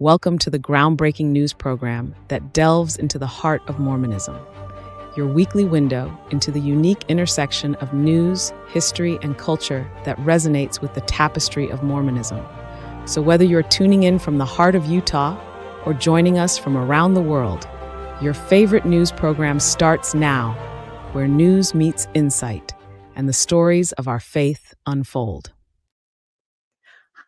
Welcome to the groundbreaking news program that delves into the heart of Mormonism, your weekly window into the unique intersection of news, history, and culture that resonates with the tapestry of Mormonism. So whether you're tuning in from the heart of Utah or joining us from around the world, your favorite news program starts now, where news meets insight and the stories of our faith unfold.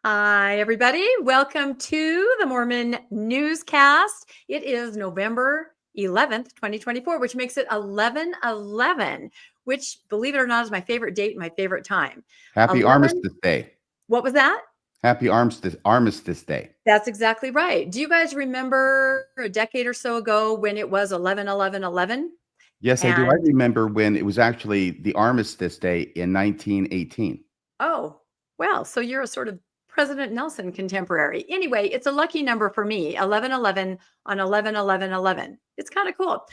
Hi, everybody. Welcome to the Mormon Newscast. It is November 11th, 2024, which makes it 11/11, which, believe it or not, is my favorite date and my favorite time. Happy 11 Armistice Day. What was that? Happy Armistice Day. That's exactly right. Do you guys remember a decade or so ago when it was 11/11/11? Yes, I do. I remember when it was actually the Armistice Day in 1918. Oh, well, so you're a sort of President Nelson contemporary. Anyway, it's a lucky number for me, 11/11 on 11/11/11. It's kind of cool.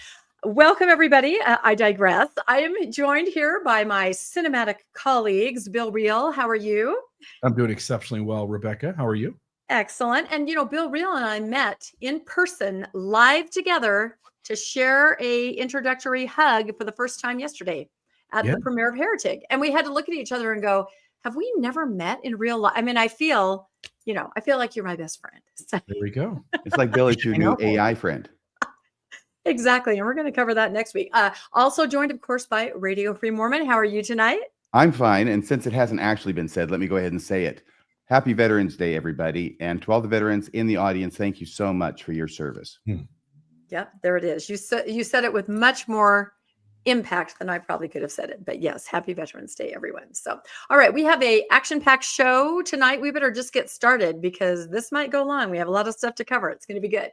Welcome, everybody. I digress. I am joined here by my cinematic colleagues. Bill Reel, how are you? I'm doing exceptionally well, Rebecca. How are you? Excellent. And, Bill Reel and I met in person live together to share a introductory hug for the first time yesterday at the premiere of Heretic. And we had to look at each other and go, have we never met in real life? I mean, I feel like you're my best friend. So. There we go. It's like Billy's your new AI friend. Exactly. And we're going to cover that next week. Also joined, of course, by Radio Free Mormon. How are you tonight? I'm fine. And since it hasn't actually been said, let me go ahead and say it. Happy Veterans Day, everybody. And to all the veterans in the audience, thank you so much for your service. Yep, there it is. You said it with much more impact than I probably could have said it. But yes, happy Veterans Day, everyone. So, all right, we have a action-packed show tonight. We better just get started because this might go long. We have a lot of stuff to cover. It's going to be good.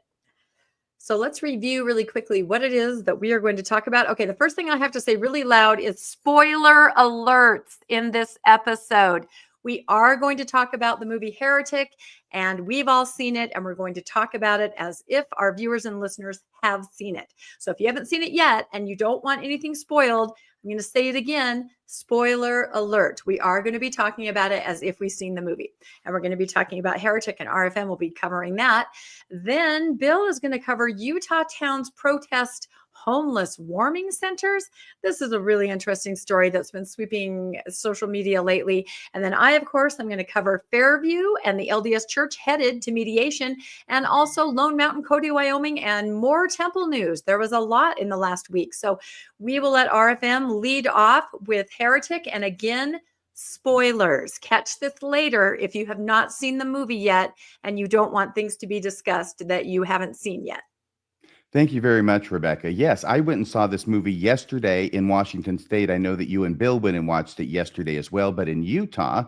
So let's review really quickly what it is that we are going to talk about. Okay, the first thing I have to say really loud is spoiler alerts in this episode. We are going to talk about the movie Heretic, and we've all seen it, and we're going to talk about it as if our viewers and listeners have seen it. So if you haven't seen it yet and you don't want anything spoiled, I'm going to say it again, spoiler alert. We are going to be talking about it as if we've seen the movie, and we're going to be talking about Heretic, and RFM will be covering that. Then Bill is going to cover Utah towns protest homeless warming centers. This is a really interesting story that's been sweeping social media lately. And then I, of course, I'm going to cover Fairview and the LDS Church headed to mediation, and also Lone Mountain, Cody, Wyoming, and more temple news. There was a lot in the last week. So we will let RFM lead off with Heretic. And again, spoilers. Catch this later if you have not seen the movie yet and you don't want things to be discussed that you haven't seen yet. Thank you very much, Rebecca. Yes, I went and saw this movie yesterday in Washington State. I know that you and Bill went and watched it yesterday as well, but in Utah,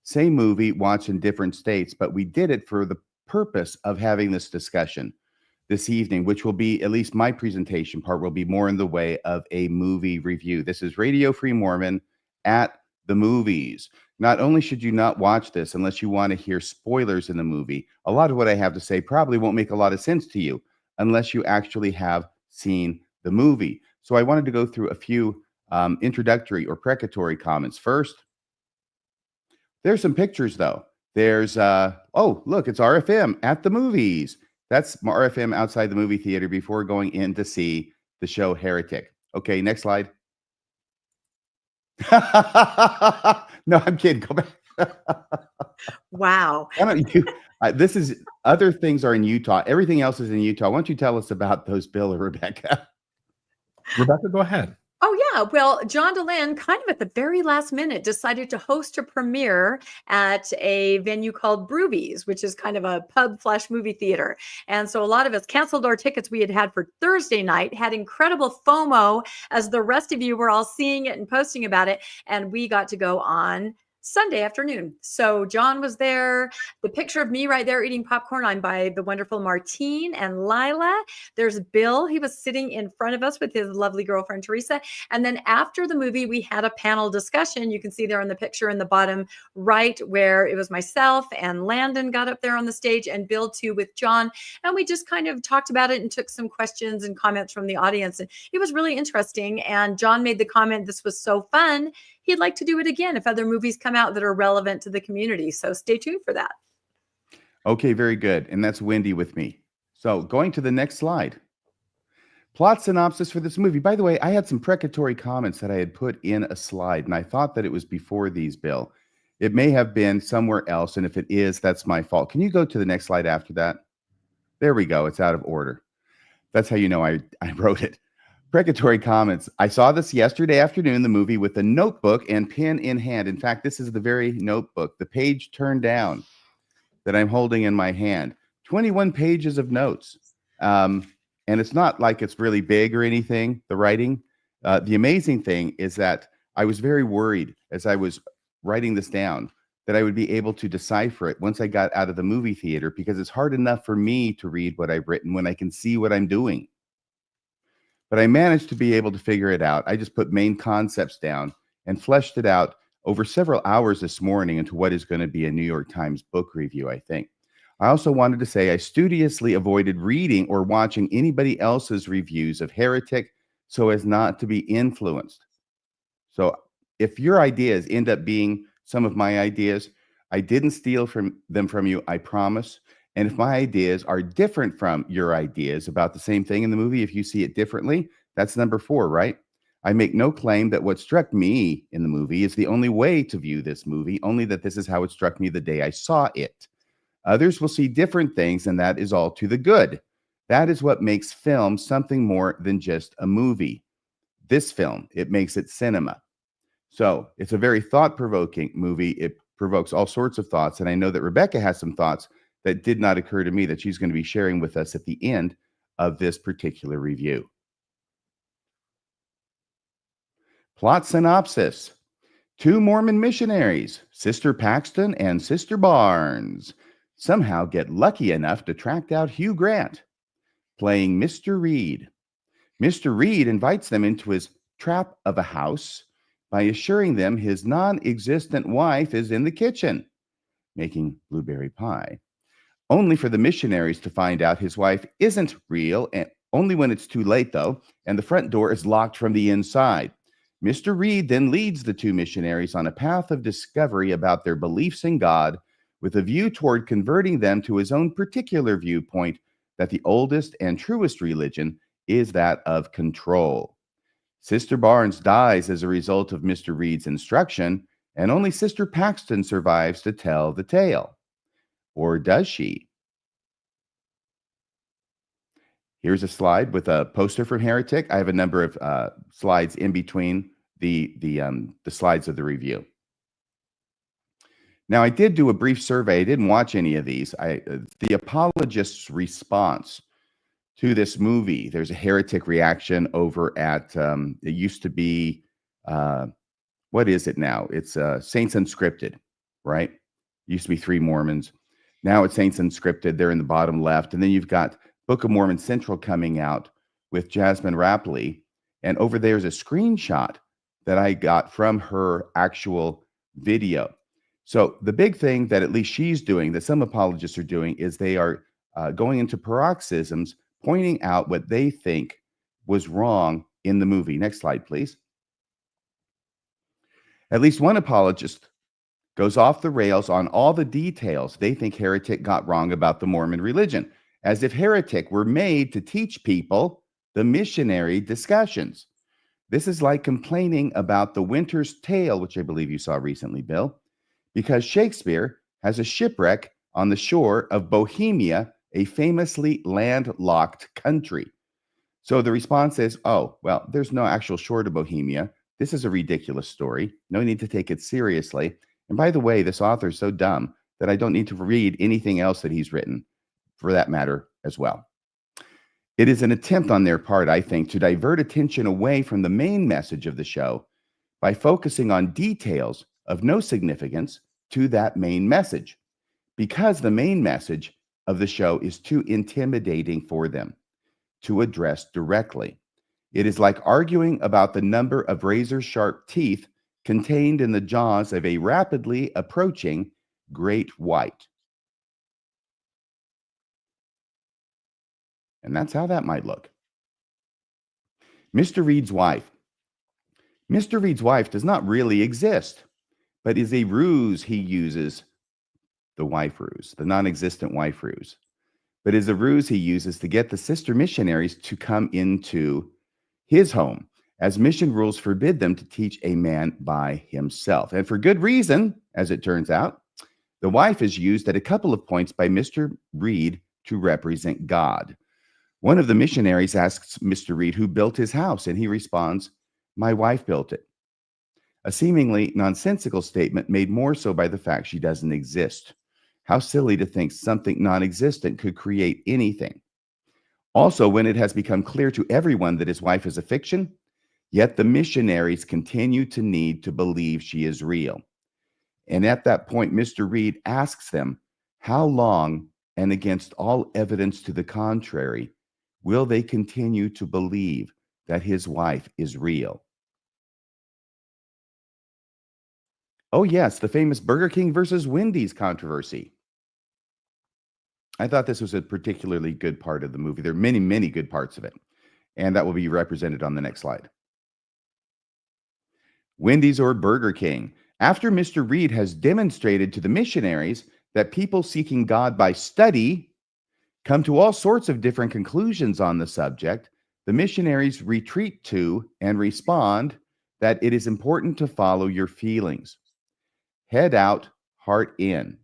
same movie, watched in different states, but we did it for the purpose of having this discussion this evening, which will be, at least my presentation part, will be more in the way of a movie review. This is Radio Free Mormon at the movies. Not only should you not watch this unless you want to hear spoilers in the movie, a lot of what I have to say probably won't make a lot of sense to you unless you actually have seen the movie. So I wanted to go through a few introductory or precatory comments. First, there's some pictures, though. There's, oh, look, it's RFM at the movies. That's RFM outside the movie theater before going in to see the show Heretic. Okay, next slide. No, I'm kidding. Go back. Wow. Why don't you? This is other things are in Utah. Everything else is in Utah. Why don't you tell us about those, Bill or Rebecca? Rebecca, go ahead. Oh, yeah. Well, John DeLynn, kind of at the very last minute, decided to host a premiere at a venue called Broovies, which is kind of a pub/movie theater. And so a lot of us canceled our tickets we had for Thursday night, had incredible FOMO as the rest of you were all seeing it and posting about it. And we got to go on Sunday afternoon. So John was there. The picture of me right there eating popcorn, I'm by the wonderful Martine and Lila. There's Bill. He was sitting in front of us with his lovely girlfriend, Teresa. And then after the movie, we had a panel discussion. You can see there in the picture in the bottom right where it was myself and Landon got up there on the stage and Bill too with John. And we just kind of talked about it and took some questions and comments from the audience. And it was really interesting. And John made the comment, this was so fun. He'd like to do it again if other movies come out that are relevant to the community. So stay tuned for that. Okay, very good. And that's windy with me. So going to the next slide. Plot synopsis for this movie. By the way, I had some precatory comments that I had put in a slide, and I thought that it was before these, Bill. It may have been somewhere else, and if it is, that's my fault. Can you go to the next slide after that? There we go. It's out of order. That's how you know I wrote it. Precatory comments. I saw this yesterday afternoon, the movie, with a notebook and pen in hand. In fact, this is the very notebook, the page turned down that I'm holding in my hand. 21 pages of notes. And it's not like it's really big or anything, the writing. The amazing thing is that I was very worried as I was writing this down that I would be able to decipher it once I got out of the movie theater, because it's hard enough for me to read what I've written when I can see what I'm doing. But I managed to be able to figure it out. I just put main concepts down and fleshed it out over several hours this morning into what is going to be a New York Times book review, I think. I also wanted to say I studiously avoided reading or watching anybody else's reviews of Heretic so as not to be influenced. So if your ideas end up being some of my ideas, I didn't steal them from you, I promise. And if my ideas are different from your ideas about the same thing in the movie, if you see it differently, that's number 4, right? I make no claim that what struck me in the movie is the only way to view this movie, only that this is how it struck me the day I saw it. Others will see different things, and that is all to the good. That is what makes film something more than just a movie. This film, it makes it cinema. So it's a very thought-provoking movie. It provokes all sorts of thoughts, and I know that Rebecca has some thoughts that did not occur to me that she's going to be sharing with us at the end of this particular review. Plot synopsis. 2 Mormon missionaries, Sister Paxton and Sister Barnes, somehow get lucky enough to track out Hugh Grant, playing Mr. Reed. Mr. Reed invites them into his trap of a house by assuring them his non-existent wife is in the kitchen, making blueberry pie, only for the missionaries to find out his wife isn't real, and only when it's too late, though, and the front door is locked from the inside. Mr. Reed then leads the 2 missionaries on a path of discovery about their beliefs in God, with a view toward converting them to his own particular viewpoint that the oldest and truest religion is that of control. Sister Barnes dies as a result of Mr. Reed's instruction, and only Sister Paxton survives to tell the tale. Or does she? Here's a slide with a poster from Heretic. I have a number of slides in between the slides of the review. Now, I did do a brief survey. I didn't watch any of these. The apologist's response to this movie, there's a Heretic reaction over at, it used to be, what is it now? It's Saints Unscripted, right? It used to be 3 Mormons. Now it's Saints Unscripted. They're in the bottom left. And then you've got Book of Mormon Central coming out with Jasmine Rapley. And over there's a screenshot that I got from her actual video. So the big thing that at least she's doing, that some apologists are doing, is they are going into paroxysms, pointing out what they think was wrong in the movie. Next slide, please. At least one apologist goes off the rails on all the details they think Heretic got wrong about the Mormon religion, as if Heretic were made to teach people the missionary discussions. This is like complaining about The Winter's Tale, which I believe you saw recently, Bill, because Shakespeare has a shipwreck on the shore of Bohemia, a famously landlocked country. So the response is, oh, well, there's no actual shore to Bohemia. This is a ridiculous story. No need to take it seriously. And by the way, this author is so dumb that I don't need to read anything else that he's written, for that matter, as well. It is an attempt on their part, I think, to divert attention away from the main message of the show by focusing on details of no significance to that main message, because the main message of the show is too intimidating for them to address directly. It is like arguing about the number of razor-sharp teeth contained in the jaws of a rapidly approaching great white. And that's how that might look. Mr. Reed's wife. Mr. Reed's wife does not really exist, but is a ruse he uses, the wife ruse, the non-existent wife ruse, but is a ruse he uses to get the sister missionaries to come into his home, as mission rules forbid them to teach a man by himself. And for good reason, as it turns out. The wife is used at a couple of points by Mr. Reed to represent God. One of the missionaries asks Mr. Reed who built his house, and he responds, "My wife built it." A seemingly nonsensical statement made more so by the fact she doesn't exist. How silly to think something non-existent could create anything. Also, when it has become clear to everyone that his wife is a fiction, yet the missionaries continue to need to believe she is real. And at that point, Mr. Reed asks them, how long, and against all evidence to the contrary, will they continue to believe that his wife is real? Oh, yes, the famous Burger King versus Wendy's controversy. I thought this was a particularly good part of the movie. There are many, many good parts of it, and that will be represented on the next slide. Wendy's or Burger King. After Mr. Reed has demonstrated to the missionaries that people seeking God by study come to all sorts of different conclusions on the subject, the missionaries retreat to and respond that it is important to follow your feelings. Head out, heart in.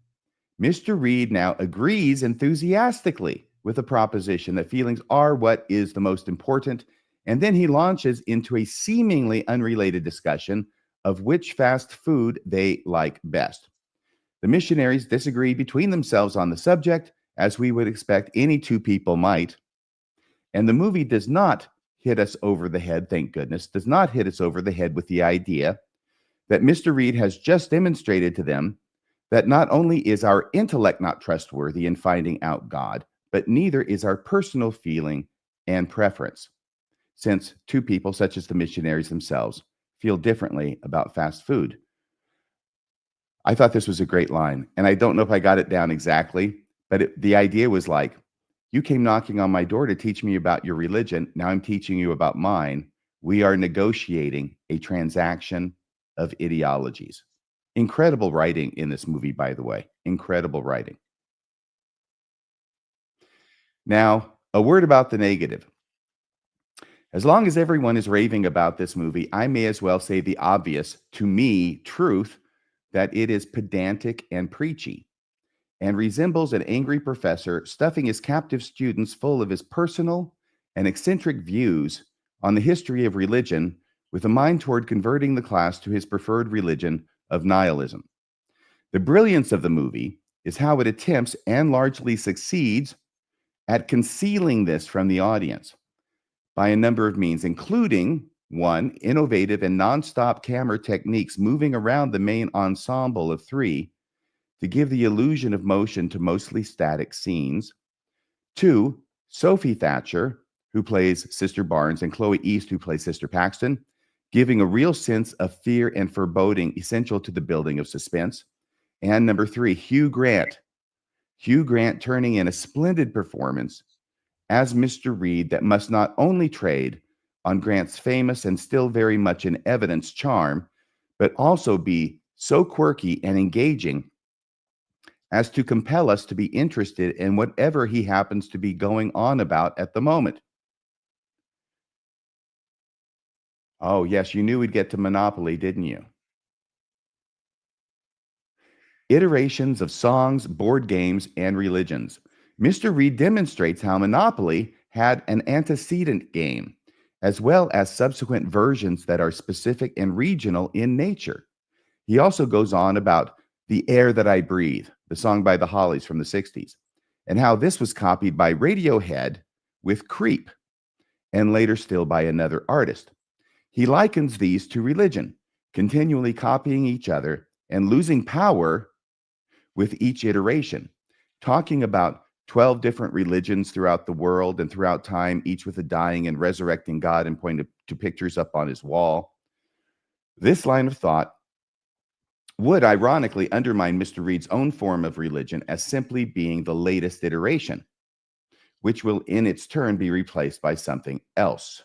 Mr. Reed now agrees enthusiastically with the proposition that feelings are what is the most important, and then he launches into a seemingly unrelated discussion of which fast food they like best. The missionaries disagree between themselves on the subject, as we would expect any two people might. And the movie does not hit us over the head, thank goodness, does not hit us over the head with the idea that Mr. Reed has just demonstrated to them that not only is our intellect not trustworthy in finding out God, but neither is our personal feeling and preference, since two people, such as the missionaries themselves, feel differently about fast food. I thought this was a great line, and I don't know if I got it down exactly, but the idea was like, you came knocking on my door to teach me about your religion. Now I'm teaching you about mine. We are negotiating a transaction of ideologies. Incredible writing in this movie, by the way. Incredible writing. Now, a word about the negative. As long as everyone is raving about this movie, I may as well say the obvious, to me, truth, that it is pedantic and preachy, and resembles an angry professor stuffing his captive students full of his personal and eccentric views on the history of religion, with a mind toward converting the class to his preferred religion of nihilism. The brilliance of the movie is how it attempts and largely succeeds at concealing this from the audience by a number of means, including one, innovative and nonstop camera techniques moving around the main ensemble of three to give the illusion of motion to mostly static scenes. Two, Sophie Thatcher, who plays Sister Barnes, and Chloe East, who plays Sister Paxton, giving a real sense of fear and foreboding essential to the building of suspense. And number three, Hugh Grant. Hugh Grant turning in a splendid performance as Mr. Reed that must not only trade on Grant's famous and still very much in evidence charm, but also be so quirky and engaging as to compel us to be interested in whatever he happens to be going on about at the moment. Oh, yes, you knew we'd get to Monopoly, didn't you? Iterations of songs, board games, and religions. Mr. Reed demonstrates how Monopoly had an antecedent game, as well as subsequent versions that are specific and regional in nature. He also goes on about The Air That I Breathe, the song by the Hollies from the 60s, and how this was copied by Radiohead with Creep, and later still by another artist. He likens these to religion, continually copying each other and losing power with each iteration, talking about 12 different religions throughout the world and throughout time, each with a dying and resurrecting God, and pointing to pictures up on his wall. This line of thought would ironically undermine Mr. Reed's own form of religion as simply being the latest iteration, which will in its turn be replaced by something else.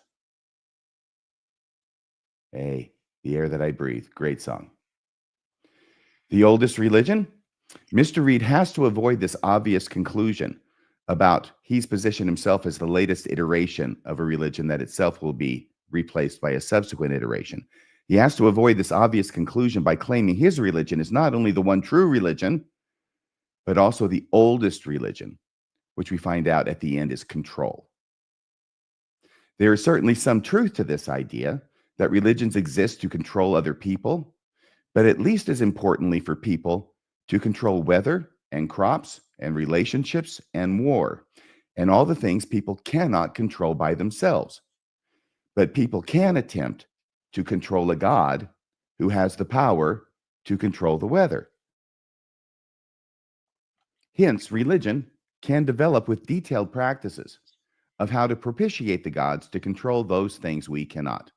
Hey, The Air That I Breathe, great song. The oldest religion? Mr. Reed has to avoid this obvious conclusion about he's positioned himself as the latest iteration of a religion that itself will be replaced by a subsequent iteration. He has to avoid this obvious conclusion by claiming his religion is not only the one true religion, but also the oldest religion, which we find out at the end is control. There is certainly some truth to this idea that religions exist to control other people, but at least as importantly for people to control weather and crops and relationships and war and all the things people cannot control by themselves. But people can attempt to control a God who has the power to control the weather. Hence, religion can develop with detailed practices of how to propitiate the gods to control those things we cannot.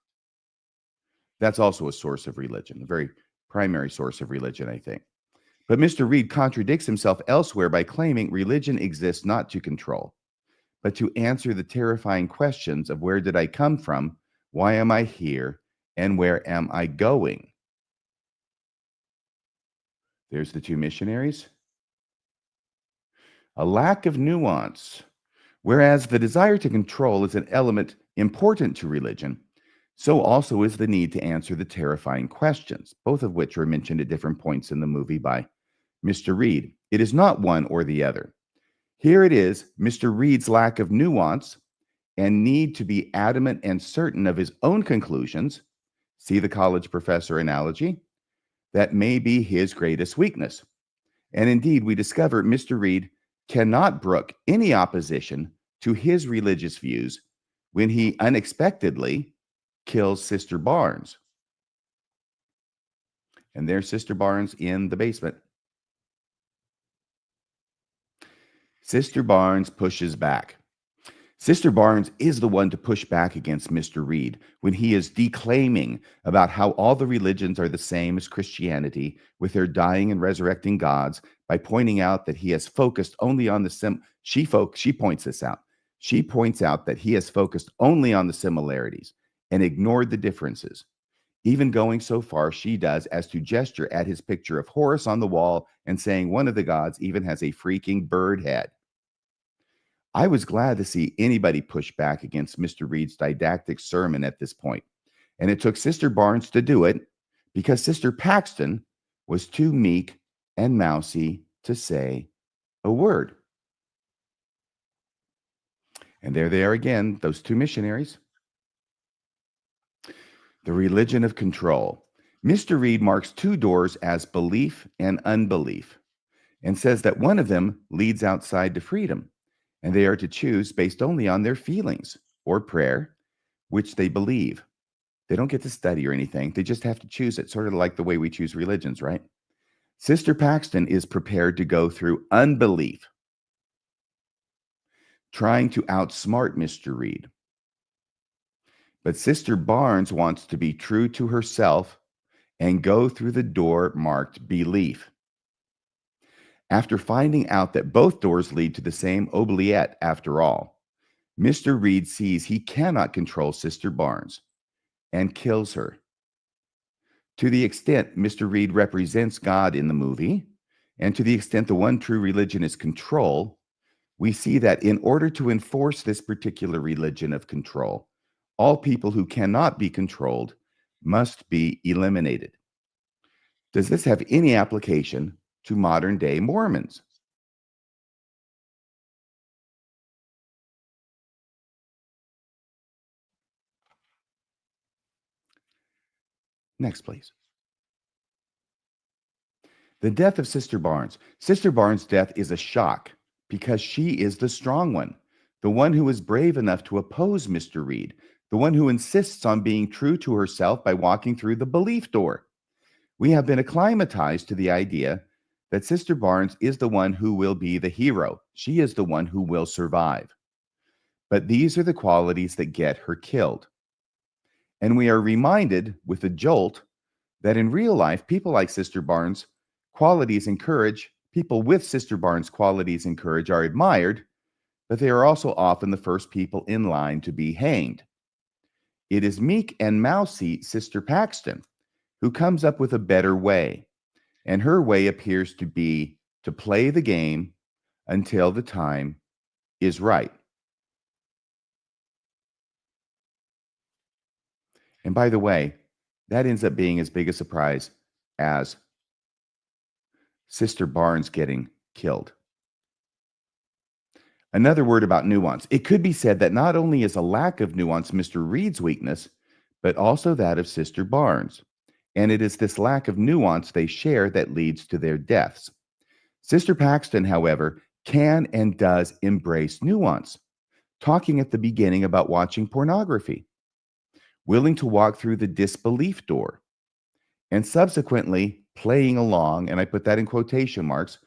That's also a source of religion, a very primary source of religion, I think. But Mr. Reed contradicts himself elsewhere by claiming religion exists not to control, but to answer the terrifying questions of where did I come from, why am I here, and where am I going? There's the two missionaries. A lack of nuance. Whereas the desire to control is an element important to religion, so also is the need to answer the terrifying questions, both of which are mentioned at different points in the movie by Mr. Reed. It is not one or the other. Here it is, Mr. Reed's lack of nuance and need to be adamant and certain of his own conclusions, see the college professor analogy, that may be his greatest weakness. And indeed, we discover Mr. Reed cannot brook any opposition to his religious views when he unexpectedly kills Sister Barnes. And there's Sister Barnes in the basement. Sister Barnes pushes back. Sister Barnes is the one to push back against Mr. Reed when he is declaiming about how all the religions are the same as Christianity with their dying and resurrecting gods by pointing out that he has focused only on the she points this out. She points out that he has focused only on the similarities and ignored the differences, even going so far she does as to gesture at his picture of Horus on the wall and saying one of the gods even has a freaking bird head. I was glad to see anybody push back against Mr. Reed's didactic sermon at this point, and it took Sister Barnes to do it because Sister Paxton was too meek and mousy to say a word. And there they are again, those two missionaries. The religion of control. Mr. Reed marks two doors as belief and unbelief and says that one of them leads outside to freedom, and they are to choose based only on their feelings or prayer, which they believe. They don't get to study or anything. They just have to choose it, sort of like the way we choose religions, right? Sister Paxton is prepared to go through unbelief, trying to outsmart Mr. Reed. But Sister Barnes wants to be true to herself and go through the door marked belief. After finding out that both doors lead to the same oubliette after all, Mr. Reed sees he cannot control Sister Barnes and kills her. To the extent Mr. Reed represents God in the movie, and to the extent the one true religion is control, we see that in order to enforce this particular religion of control, all people who cannot be controlled must be eliminated. Does this have any application to modern day Mormons? Next, please. The death of Sister Barnes. Sister Barnes' death is a shock because she is the strong one, the one who is brave enough to oppose Mr. Reed, the one who insists on being true to herself by walking through the belief door. We have been acclimatized to the idea that Sister Barnes is the one who will be the hero. She is the one who will survive. But these are the qualities that get her killed. And we are reminded with a jolt that in real life, people like Sister Barnes' qualities encourage, people with Sister Barnes' qualities encourage are admired, but they are also often the first people in line to be hanged. It is meek and mousy Sister Paxton who comes up with a better way, and her way appears to be to play the game until the time is right. And by the way, that ends up being as big a surprise as Sister Barnes getting killed. Another word about nuance. It could be said that not only is a lack of nuance Mr. Reed's weakness, but also that of Sister Barnes. And it is this lack of nuance they share that leads to their deaths. Sister Paxton, however, can and does embrace nuance, talking at the beginning about watching pornography, willing to walk through the disbelief door, and subsequently playing along, and I put that in quotation marks,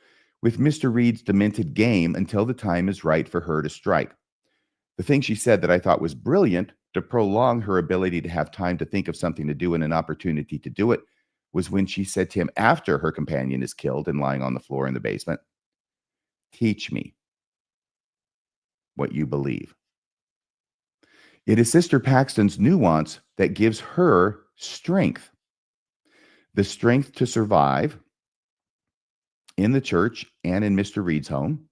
with Mr. Reed's demented game until the time is right for her to strike. The thing she said that I thought was brilliant to prolong her ability to have time to think of something to do and an opportunity to do it was when she said to him after her companion is killed and lying on the floor in the basement, "Teach me what you believe." It is Sister Paxton's nuance that gives her strength, the strength to survive in the church and in Mr. Reed's home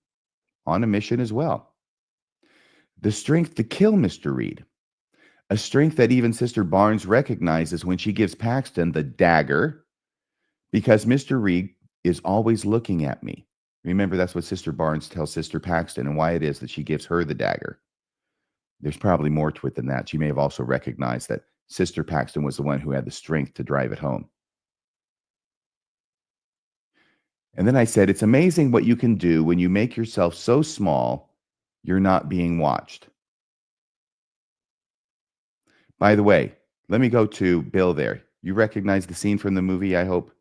on a mission as well. The strength to kill Mr. Reed, a strength that even Sister Barnes recognizes when she gives Paxton the dagger, because Mr. Reed is always looking at me. Remember, that's what Sister Barnes tells Sister Paxton and why it is that she gives her the dagger. There's probably more to it than that. She may have also recognized that Sister Paxton was the one who had the strength to drive it home. And then I said, it's amazing what you can do when you make yourself so small, you're not being watched. By the way, let me go to Bill there. You recognize the scene from the movie, I hope.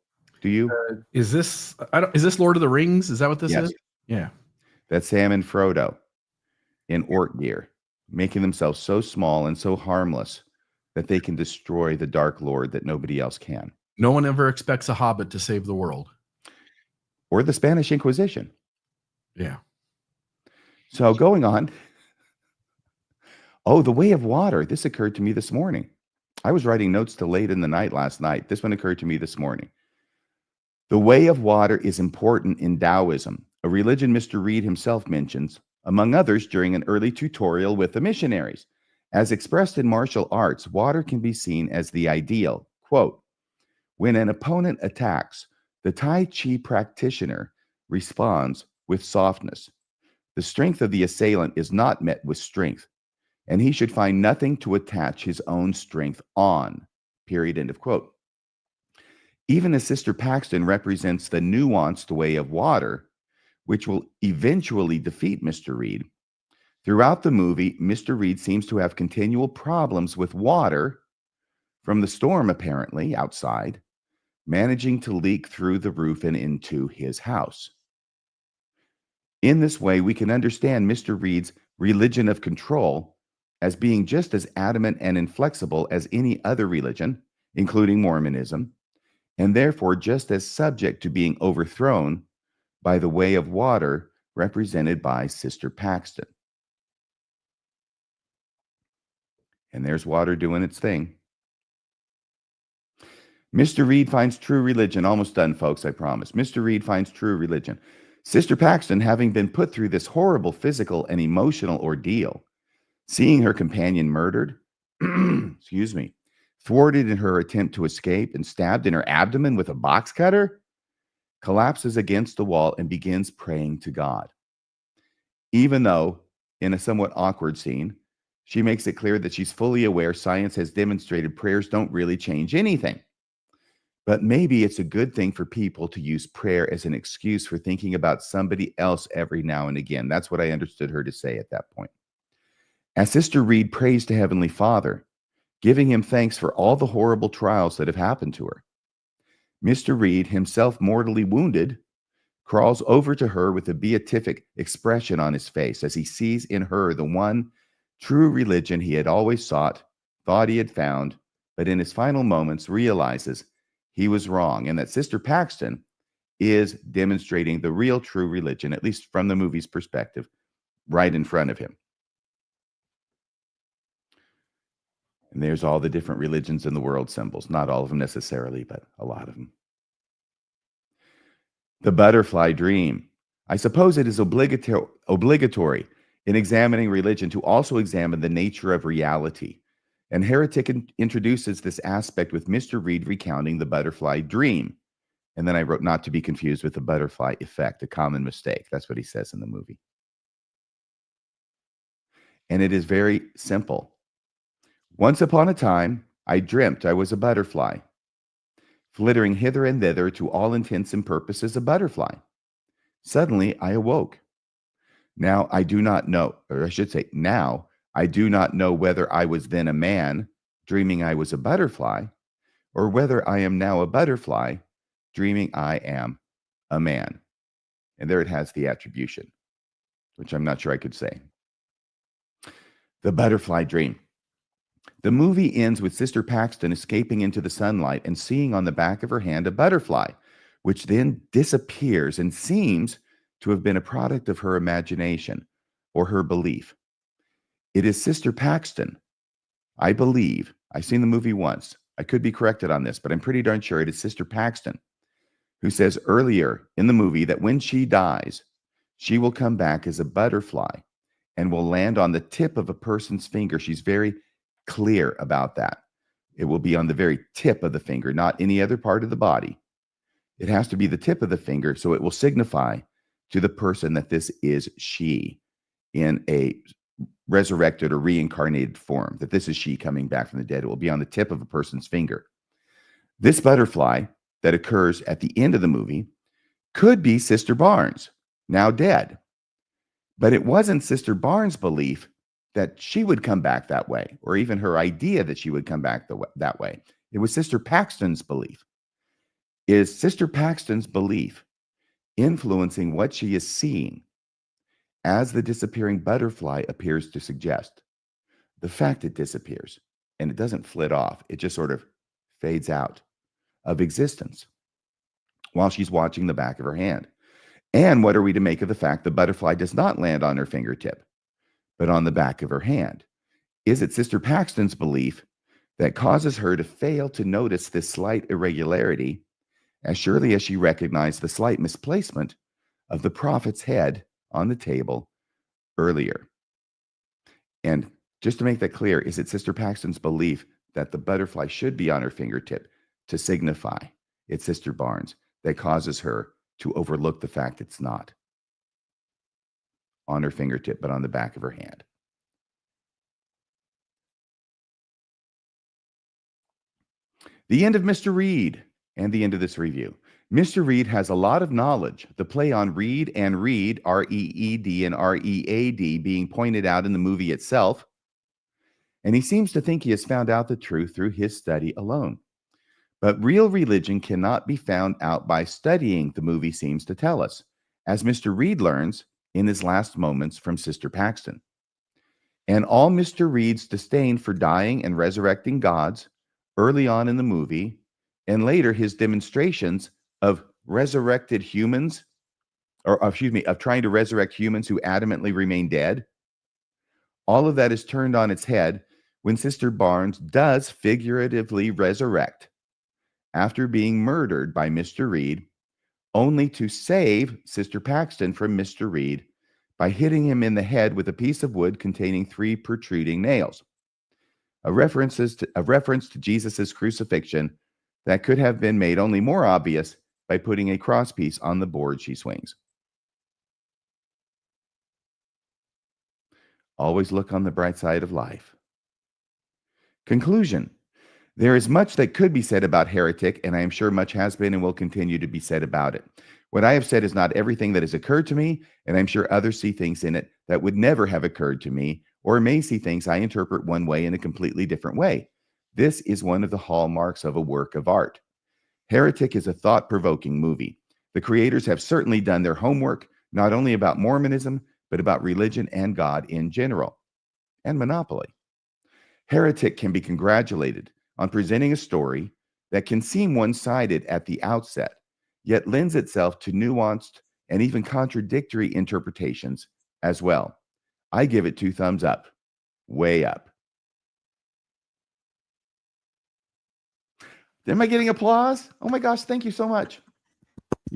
Do you? Is this Lord of the Rings? Is that what this Yes. is? Yeah. That's Sam and Frodo in orc gear, making themselves so small and so harmless that they can destroy the Dark Lord that nobody else can. No one ever expects a hobbit to save the world. Or the Spanish Inquisition. Yeah. So going on. Oh, the way of water. This occurred to me this morning. I was writing notes till late in the night last night. This one occurred to me this morning. The way of water is important in Taoism, a religion Mr. Reed himself mentions, among others, during an early tutorial with the missionaries. As expressed in martial arts, water can be seen as the ideal. Quote, when an opponent attacks, the Tai Chi practitioner responds with softness. The strength of the assailant is not met with strength, and he should find nothing to attach his own strength on. Period. End of quote. Even as Sister Paxton represents the nuanced way of water, which will eventually defeat Mr. Reed, throughout the movie, Mr. Reed seems to have continual problems with water from the storm, apparently, outside, managing to leak through the roof and into his house. In this way, we can understand Mr. Reed's religion of control as being just as adamant and inflexible as any other religion, including Mormonism, and therefore just as subject to being overthrown by the way of water represented by Sister Paxton. And there's water doing its thing. Mr. Reed finds true religion. Almost done, folks, I promise. Mr. Reed finds true religion. Sister Paxton, having been put through this horrible physical and emotional ordeal, seeing her companion murdered, excuse me, thwarted in her attempt to escape and stabbed in her abdomen with a box cutter, collapses against the wall and begins praying to God. Even though, in a somewhat awkward scene, she makes it clear that she's fully aware science has demonstrated prayers don't really change anything. But maybe it's a good thing for people to use prayer as an excuse for thinking about somebody else every now and again. That's what I understood her to say at that point. As Sister Reed prays to Heavenly Father, giving him thanks for all the horrible trials that have happened to her, Mr. Reed, himself mortally wounded, crawls over to her with a beatific expression on his face as he sees in her the one true religion he had always sought, thought he had found, but in his final moments realizes he was wrong, and that Sister Paxton is demonstrating the real true religion, at least from the movie's perspective, right in front of him. And there's all the different religions in the world symbols. Not all of them necessarily, but a lot of them. The butterfly dream. I suppose it is obligatory in examining religion to also examine the nature of reality. And Heretic introduces this aspect with Mr. Reed recounting the butterfly dream. And then I wrote, not to be confused with the butterfly effect, a common mistake. That's what he says in the movie. And it is very simple. Once upon a time, I dreamt I was a butterfly, flittering hither and thither, to all intents and purposes a butterfly. Suddenly I awoke. Now I do not know, or I should say, now I do not know whether I was then a man, dreaming I was a butterfly, or whether I am now a butterfly, dreaming I am a man. And there it has the attribution, which I'm not sure I could say. The butterfly dream. The movie ends with Sister Paxton escaping into the sunlight and seeing on the back of her hand a butterfly, which then disappears and seems to have been a product of her imagination or her belief. It is Sister Paxton, I believe. I've seen the movie once. I could be corrected on this, but I'm pretty darn sure it is Sister Paxton who says earlier in the movie that when she dies, she will come back as a butterfly and will land on the tip of a person's finger. She's very clear about that. It will be on the very tip of the finger, not any other part of the body. It has to be the tip of the finger, so it will signify to the person that this is she in a resurrected or reincarnated form, that this is she coming back from the dead. It will be on the tip of a person's finger. This butterfly that occurs at the end of the movie could be Sister Barnes, now dead. But it wasn't Sister Barnes' belief that she would come back that way, or even her idea that she would come back that way. It was Sister Paxton's belief. Is Sister Paxton's belief influencing what she is seeing as the disappearing butterfly appears to suggest? The fact it disappears and it doesn't flit off, it just sort of fades out of existence while she's watching the back of her hand. And what are we to make of the fact the butterfly does not land on her fingertip, but on the back of her hand? Is it Sister Paxton's belief that causes her to fail to notice this slight irregularity as surely as she recognized the slight misplacement of the prophet's head on the table earlier? And just to make that clear, is it Sister Paxton's belief that the butterfly should be on her fingertip to signify it's Sister Barnes that causes her to overlook the fact it's not on her fingertip, but on the back of her hand? The end of Mr. Reed and the end of this review. Mr. Reed has a lot of knowledge. The play on read and read, R-E-E-D and R-E-A-D, being pointed out in the movie itself. And he seems to think he has found out the truth through his study alone. But real religion cannot be found out by studying, the movie seems to tell us, as Mr. Reed learns in his last moments from Sister Paxton. And all Mr. Reed's disdain for dying and resurrecting gods early on in the movie, and later his demonstrations of resurrected humans, of trying to resurrect humans who adamantly remain dead, all of that is turned on its head when Sister Barnes does figuratively resurrect after being murdered by Mr. Reed, only to save Sister Paxton from Mr. Reed by hitting him in the head with a piece of wood containing 3 protruding nails. A reference to Jesus' crucifixion that could have been made only more obvious by putting a crosspiece on the board she swings. Always look on the bright side of life. Conclusion. There is much that could be said about Heretic, and I am sure much has been and will continue to be said about it. What I have said is not everything that has occurred to me, and I'm sure others see things in it that would never have occurred to me, or may see things I interpret one way in a completely different way. This is one of the hallmarks of a work of art. Heretic is a thought-provoking movie. The creators have certainly done their homework, not only about Mormonism, but about religion and God in general, and monopoly. Heretic can be congratulated on presenting a story that can seem one-sided at the outset, yet lends itself to nuanced and even contradictory interpretations as well. I give it 2 thumbs up, way up. Am I getting applause? Oh my gosh, thank you so much.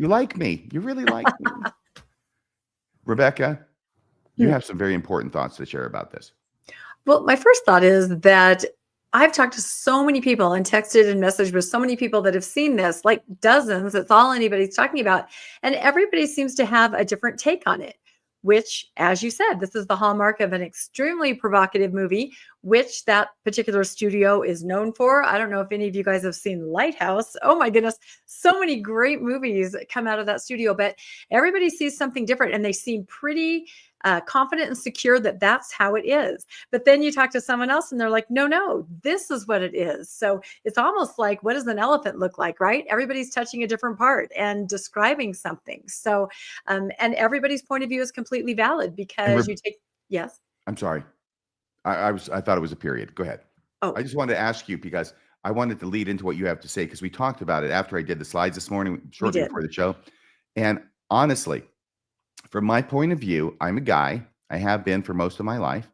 You like me. You really like me. Rebecca, you have some very important thoughts to share about this. Well, my first thought is that I've talked to so many people and texted and messaged with so many people that have seen this, like dozens. It's all anybody's talking about. And everybody seems to have a different take on it, which, as you said, this is the hallmark of an extremely provocative movie, which that particular studio is known for. I don't know if any of you guys have seen Lighthouse. Oh my goodness, so many great movies come out of that studio, but everybody sees something different and they seem pretty confident and secure that that's how it is. But then you talk to someone else and they're like, no, this is what it is. So it's almost like, what does an elephant look like, right? Everybody's touching a different part and describing something. So, and everybody's point of view is completely valid because you take, yes. I'm sorry. I thought it was a period. Go ahead. Oh, I just wanted to ask you because I wanted to lead into what you have to say because we talked about it after I did the slides this morning, shortly before the show. And honestly, from my point of view, I'm a guy. I have been for most of my life.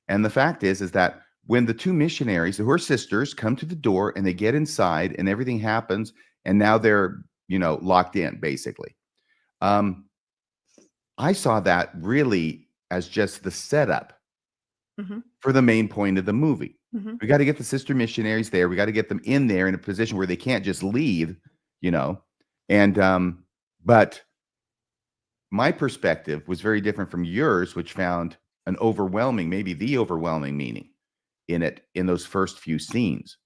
And the fact is that when the two missionaries who are sisters come to the door and they get inside and everything happens and now they're, locked in basically. I saw that really as just the setup for the main point of the movie. We got to get the sister missionaries there. We got to get them in there in a position where they can't just leave, and, but my perspective was very different from yours, which found an overwhelming, maybe the overwhelming meaning in it in those first few scenes.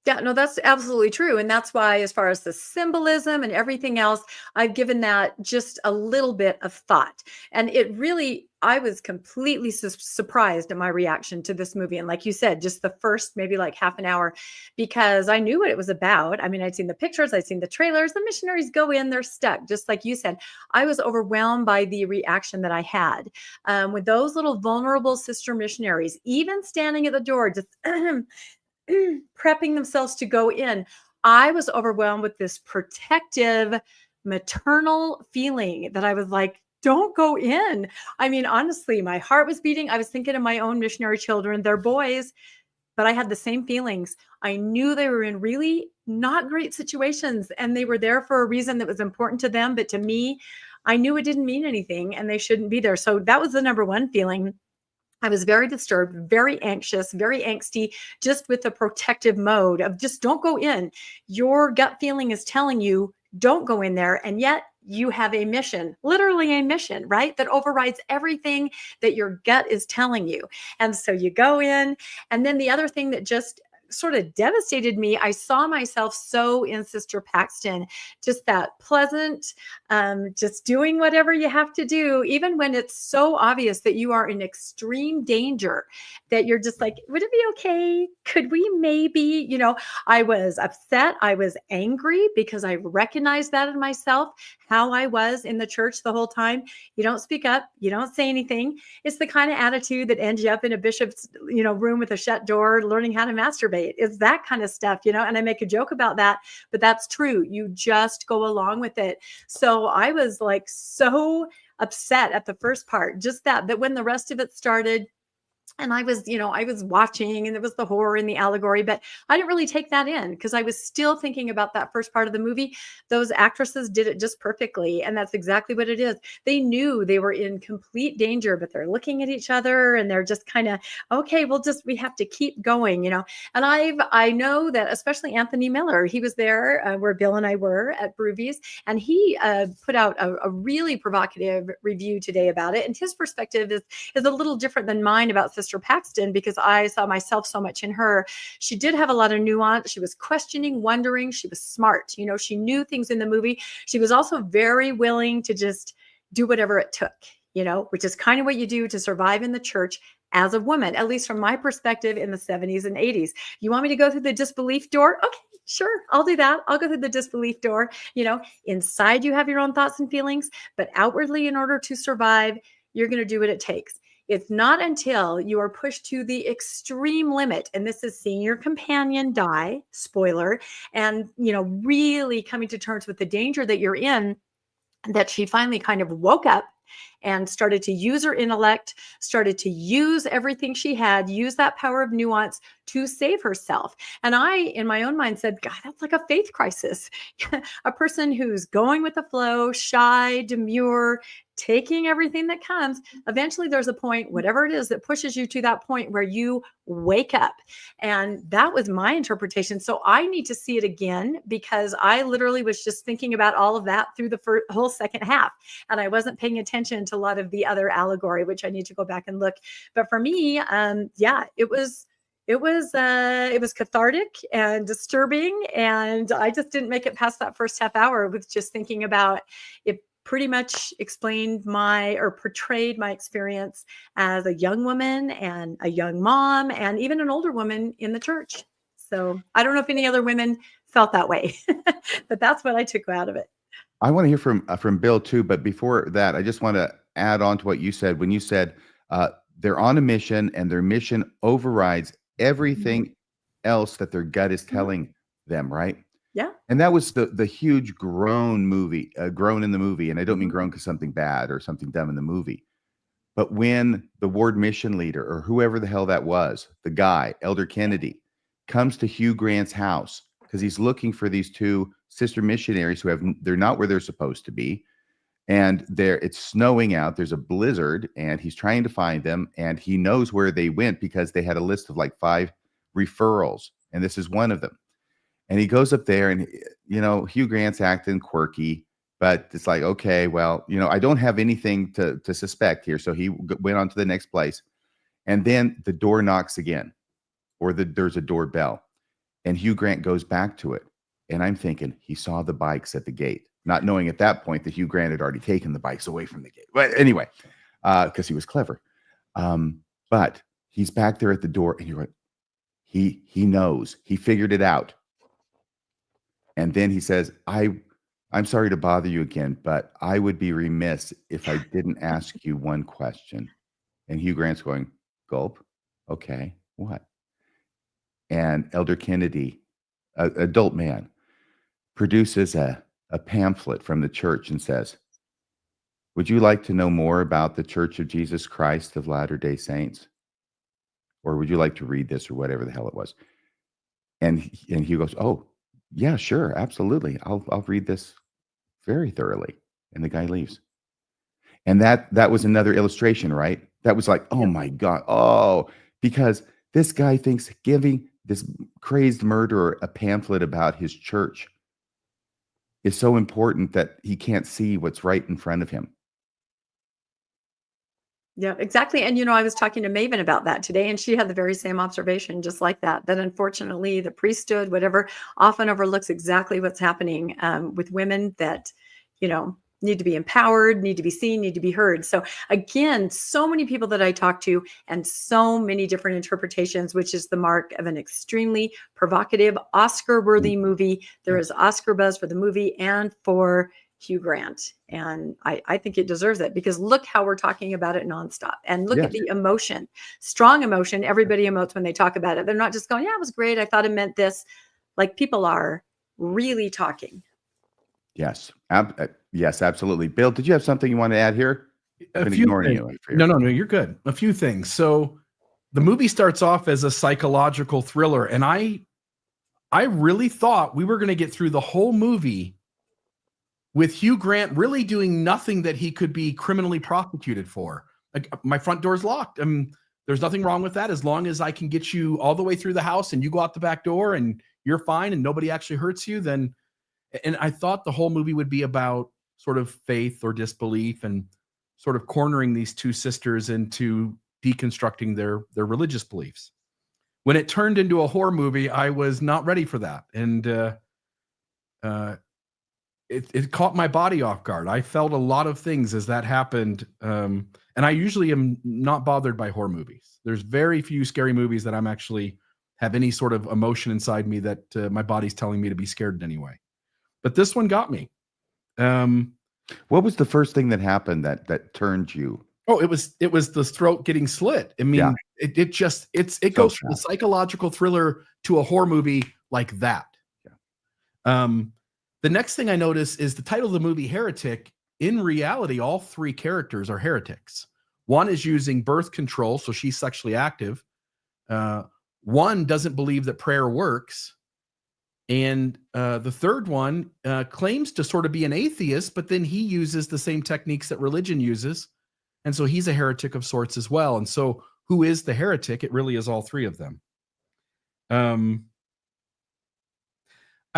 Yeah, no, that's absolutely true. And that's why, as far as the symbolism and everything else, I've given that just a little bit of thought. And it really, I was completely surprised at my reaction to this movie. And like you said, just the first maybe like half an hour, because I knew what it was about. I mean, I'd seen the pictures, I'd seen the trailers, the missionaries go in, they're stuck. Just like you said, I was overwhelmed by the reaction that I had with those little vulnerable sister missionaries, even standing at the door, just prepping themselves to go in. I was overwhelmed with this protective, maternal feeling that I was like, don't go in. I mean, honestly, my heart was beating. I was thinking of my own missionary children, they're boys, but I had the same feelings. I knew they were in really not great situations and they were there for a reason that was important to them. But to me, I knew it didn't mean anything and they shouldn't be there. So that was the number one feeling. I was very disturbed, very anxious, very angsty, just with the protective mode of just don't go in. Your gut feeling is telling you don't go in there. And yet you have a mission, literally a mission, right? That overrides everything that your gut is telling you. And so you go in. And then the other thing that just sort of devastated me, I saw myself so in Sister Paxton, just that pleasant, just doing whatever you have to do, even when it's so obvious that you are in extreme danger, that you're just like, would it be okay? Could we maybe, I was upset. I was angry because I recognized that in myself, how I was in the church the whole time. You don't speak up. You don't say anything. It's the kind of attitude that ends you up in a bishop's, room with a shut door, learning how to masturbate. It's that kind of stuff, and I make a joke about that, but that's true. You just go along with it. So I was like so upset at the first part, just that when the rest of it started, and I was watching and there was the horror and the allegory, but I didn't really take that in because I was still thinking about that first part of the movie. Those actresses did it just perfectly. And that's exactly what it is. They knew they were in complete danger, but they're looking at each other and they're just kind of, okay, we have to keep going, And I know that especially Anthony Miller, he was there where Bill and I were at Broovies, and he put out a really provocative review today about it. And his perspective is a little different than mine about Sister Paxton, because I saw myself so much in her. She did have a lot of nuance. She was questioning, wondering. She was smart. She knew things in the movie. She was also very willing to just do whatever it took, which is kind of what you do to survive in the church as a woman, at least from my perspective in the 70s and 80s. You want me to go through the disbelief door? Okay, sure, I'll do that. I'll go through the disbelief door. Inside you have your own thoughts and feelings, but outwardly, in order to survive, you're going to do what it takes. It's not until you are pushed to the extreme limit, and this is seeing your companion die, spoiler, and, really coming to terms with the danger that you're in, that she finally kind of woke up and started to use her intellect, started to use everything she had, use that power of nuance to save herself. And I, in my own mind, said, God, that's like a faith crisis. A person who's going with the flow, shy, demure, taking everything that comes. Eventually, there's a point, whatever it is, that pushes you to that point where you wake up. And that was my interpretation. So I need to see it again, because I literally was just thinking about all of that through the whole second half. And I wasn't paying attention to a lot of the other allegory, which I need to go back and look. But for me, it was cathartic and disturbing. And I just didn't make it past that first half hour with just thinking about it. Pretty much explained portrayed my experience as a young woman and a young mom and even an older woman in the church. So I don't know if any other women felt that way, but that's what I took out of it. I want to hear from Bill too, but before that, I just want to add on to what you said when you said they're on a mission and their mission overrides everything else that their gut is telling them, right? Yeah. And that was the huge groan in the movie. And I don't mean groan because something bad or something dumb in the movie. But when the ward mission leader or whoever the hell that was, the guy, Elder Kennedy, comes to Hugh Grant's house because he's looking for these two sister missionaries they're not where they're supposed to be. And it's snowing out. There's a blizzard and he's trying to find them. And he knows where they went because they had a list of like 5 referrals. And this is one of them. And he goes up there and, Hugh Grant's acting quirky, but it's like, okay, well, I don't have anything to suspect here. So he went on to the next place. And then the door knocks again, or there's a doorbell. And Hugh Grant goes back to it. And I'm thinking he saw the bikes at the gate, not knowing at that point that Hugh Grant had already taken the bikes away from the gate. But anyway, because he was clever. But he's back there at the door and you're like, he knows. He figured it out. And then he says, I'm sorry to bother you again, but I would be remiss if I didn't ask you one question. And Hugh Grant's going, gulp. Okay, what? And Elder Kennedy, an adult man, produces a pamphlet from the church and says, would you like to know more about the Church of Jesus Christ of Latter-day Saints? Or would you like to read this or whatever the hell it was? And Hugh goes, oh, yeah, sure, absolutely. I'll read this very thoroughly. And the guy leaves. And that was another illustration, right? That was like, oh my God. Oh, because this guy thinks giving this crazed murderer a pamphlet about his church is so important that he can't see what's right in front of him. Yeah, exactly. And, I was talking to Maven about that today, and she had the very same observation, just like that unfortunately the priesthood, whatever, often overlooks exactly what's happening with women that, need to be empowered, need to be seen, need to be heard. So again, so many people that I talk to and so many different interpretations, which is the mark of an extremely provocative, Oscar-worthy movie. There is Oscar buzz for the movie and for Hugh Grant. And I think it deserves it, because look how we're talking about it nonstop. And look at the emotion, strong emotion. Everybody emotes when they talk about it. They're not just going, yeah, it was great. I thought it meant this. Like, people are really talking. Yes. Yes, absolutely. Bill, did you have something you want to add here? A few things. No, you're good. A few things. So the movie starts off as a psychological thriller. And I really thought we were going to get through the whole movie with Hugh Grant really doing nothing that he could be criminally prosecuted for. Like, my front door's locked. There's nothing wrong with that as long as I can get you all the way through the house and you go out the back door and you're fine and nobody actually hurts you. And I thought the whole movie would be about sort of faith or disbelief and sort of cornering these two sisters into deconstructing their religious beliefs. When it turned into a horror movie, I was not ready for that. And it caught my body off guard. I felt a lot of things as that happened. And I usually am not bothered by horror movies. There's very few scary movies that I'm actually have any sort of emotion inside me that my body's telling me to be scared in any way. But this one got me. What was the first thing that happened that turned you? Oh, it was the throat getting slit. I mean, it goes from a psychological thriller to a horror movie like that. Yeah. The next thing I notice is the title of the movie, Heretic, in reality, all three characters are heretics. One is using birth control, so she's sexually active. One doesn't believe that prayer works. And the third one claims to sort of be an atheist, but then he uses the same techniques that religion uses. And so he's a heretic of sorts as well. And so who is the heretic? It really is all three of them. I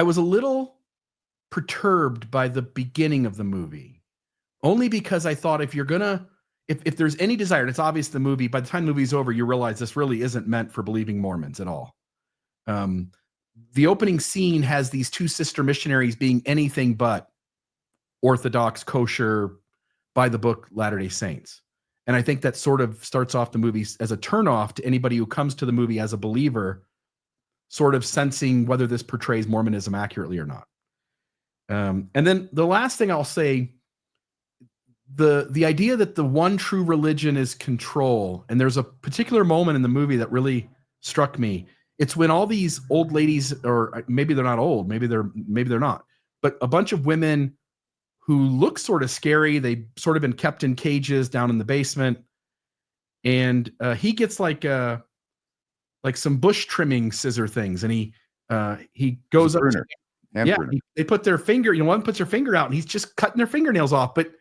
was a little perturbed by the beginning of the movie, only because I thought if there's any desire, and it's obvious the movie, by the time the movie's over, you realize this really isn't meant for believing Mormons at all. The opening scene has these two sister missionaries being anything but Orthodox, kosher, by the book Latter-day Saints. And I think that sort of starts off the movie as a turnoff to anybody who comes to the movie as a believer, sort of sensing whether this portrays Mormonism accurately or not. And then the last thing I'll say, the idea that the one true religion is control, and there's a particular moment in the movie that really struck me. It's when all these old ladies, or maybe they're not old, maybe they're not, but a bunch of women who look sort of scary. They've sort of been kept in cages down in the basement, and he gets like some bush trimming scissor things, and he goes up. They put their finger. One puts her finger out, and he's just cutting their fingernails off. But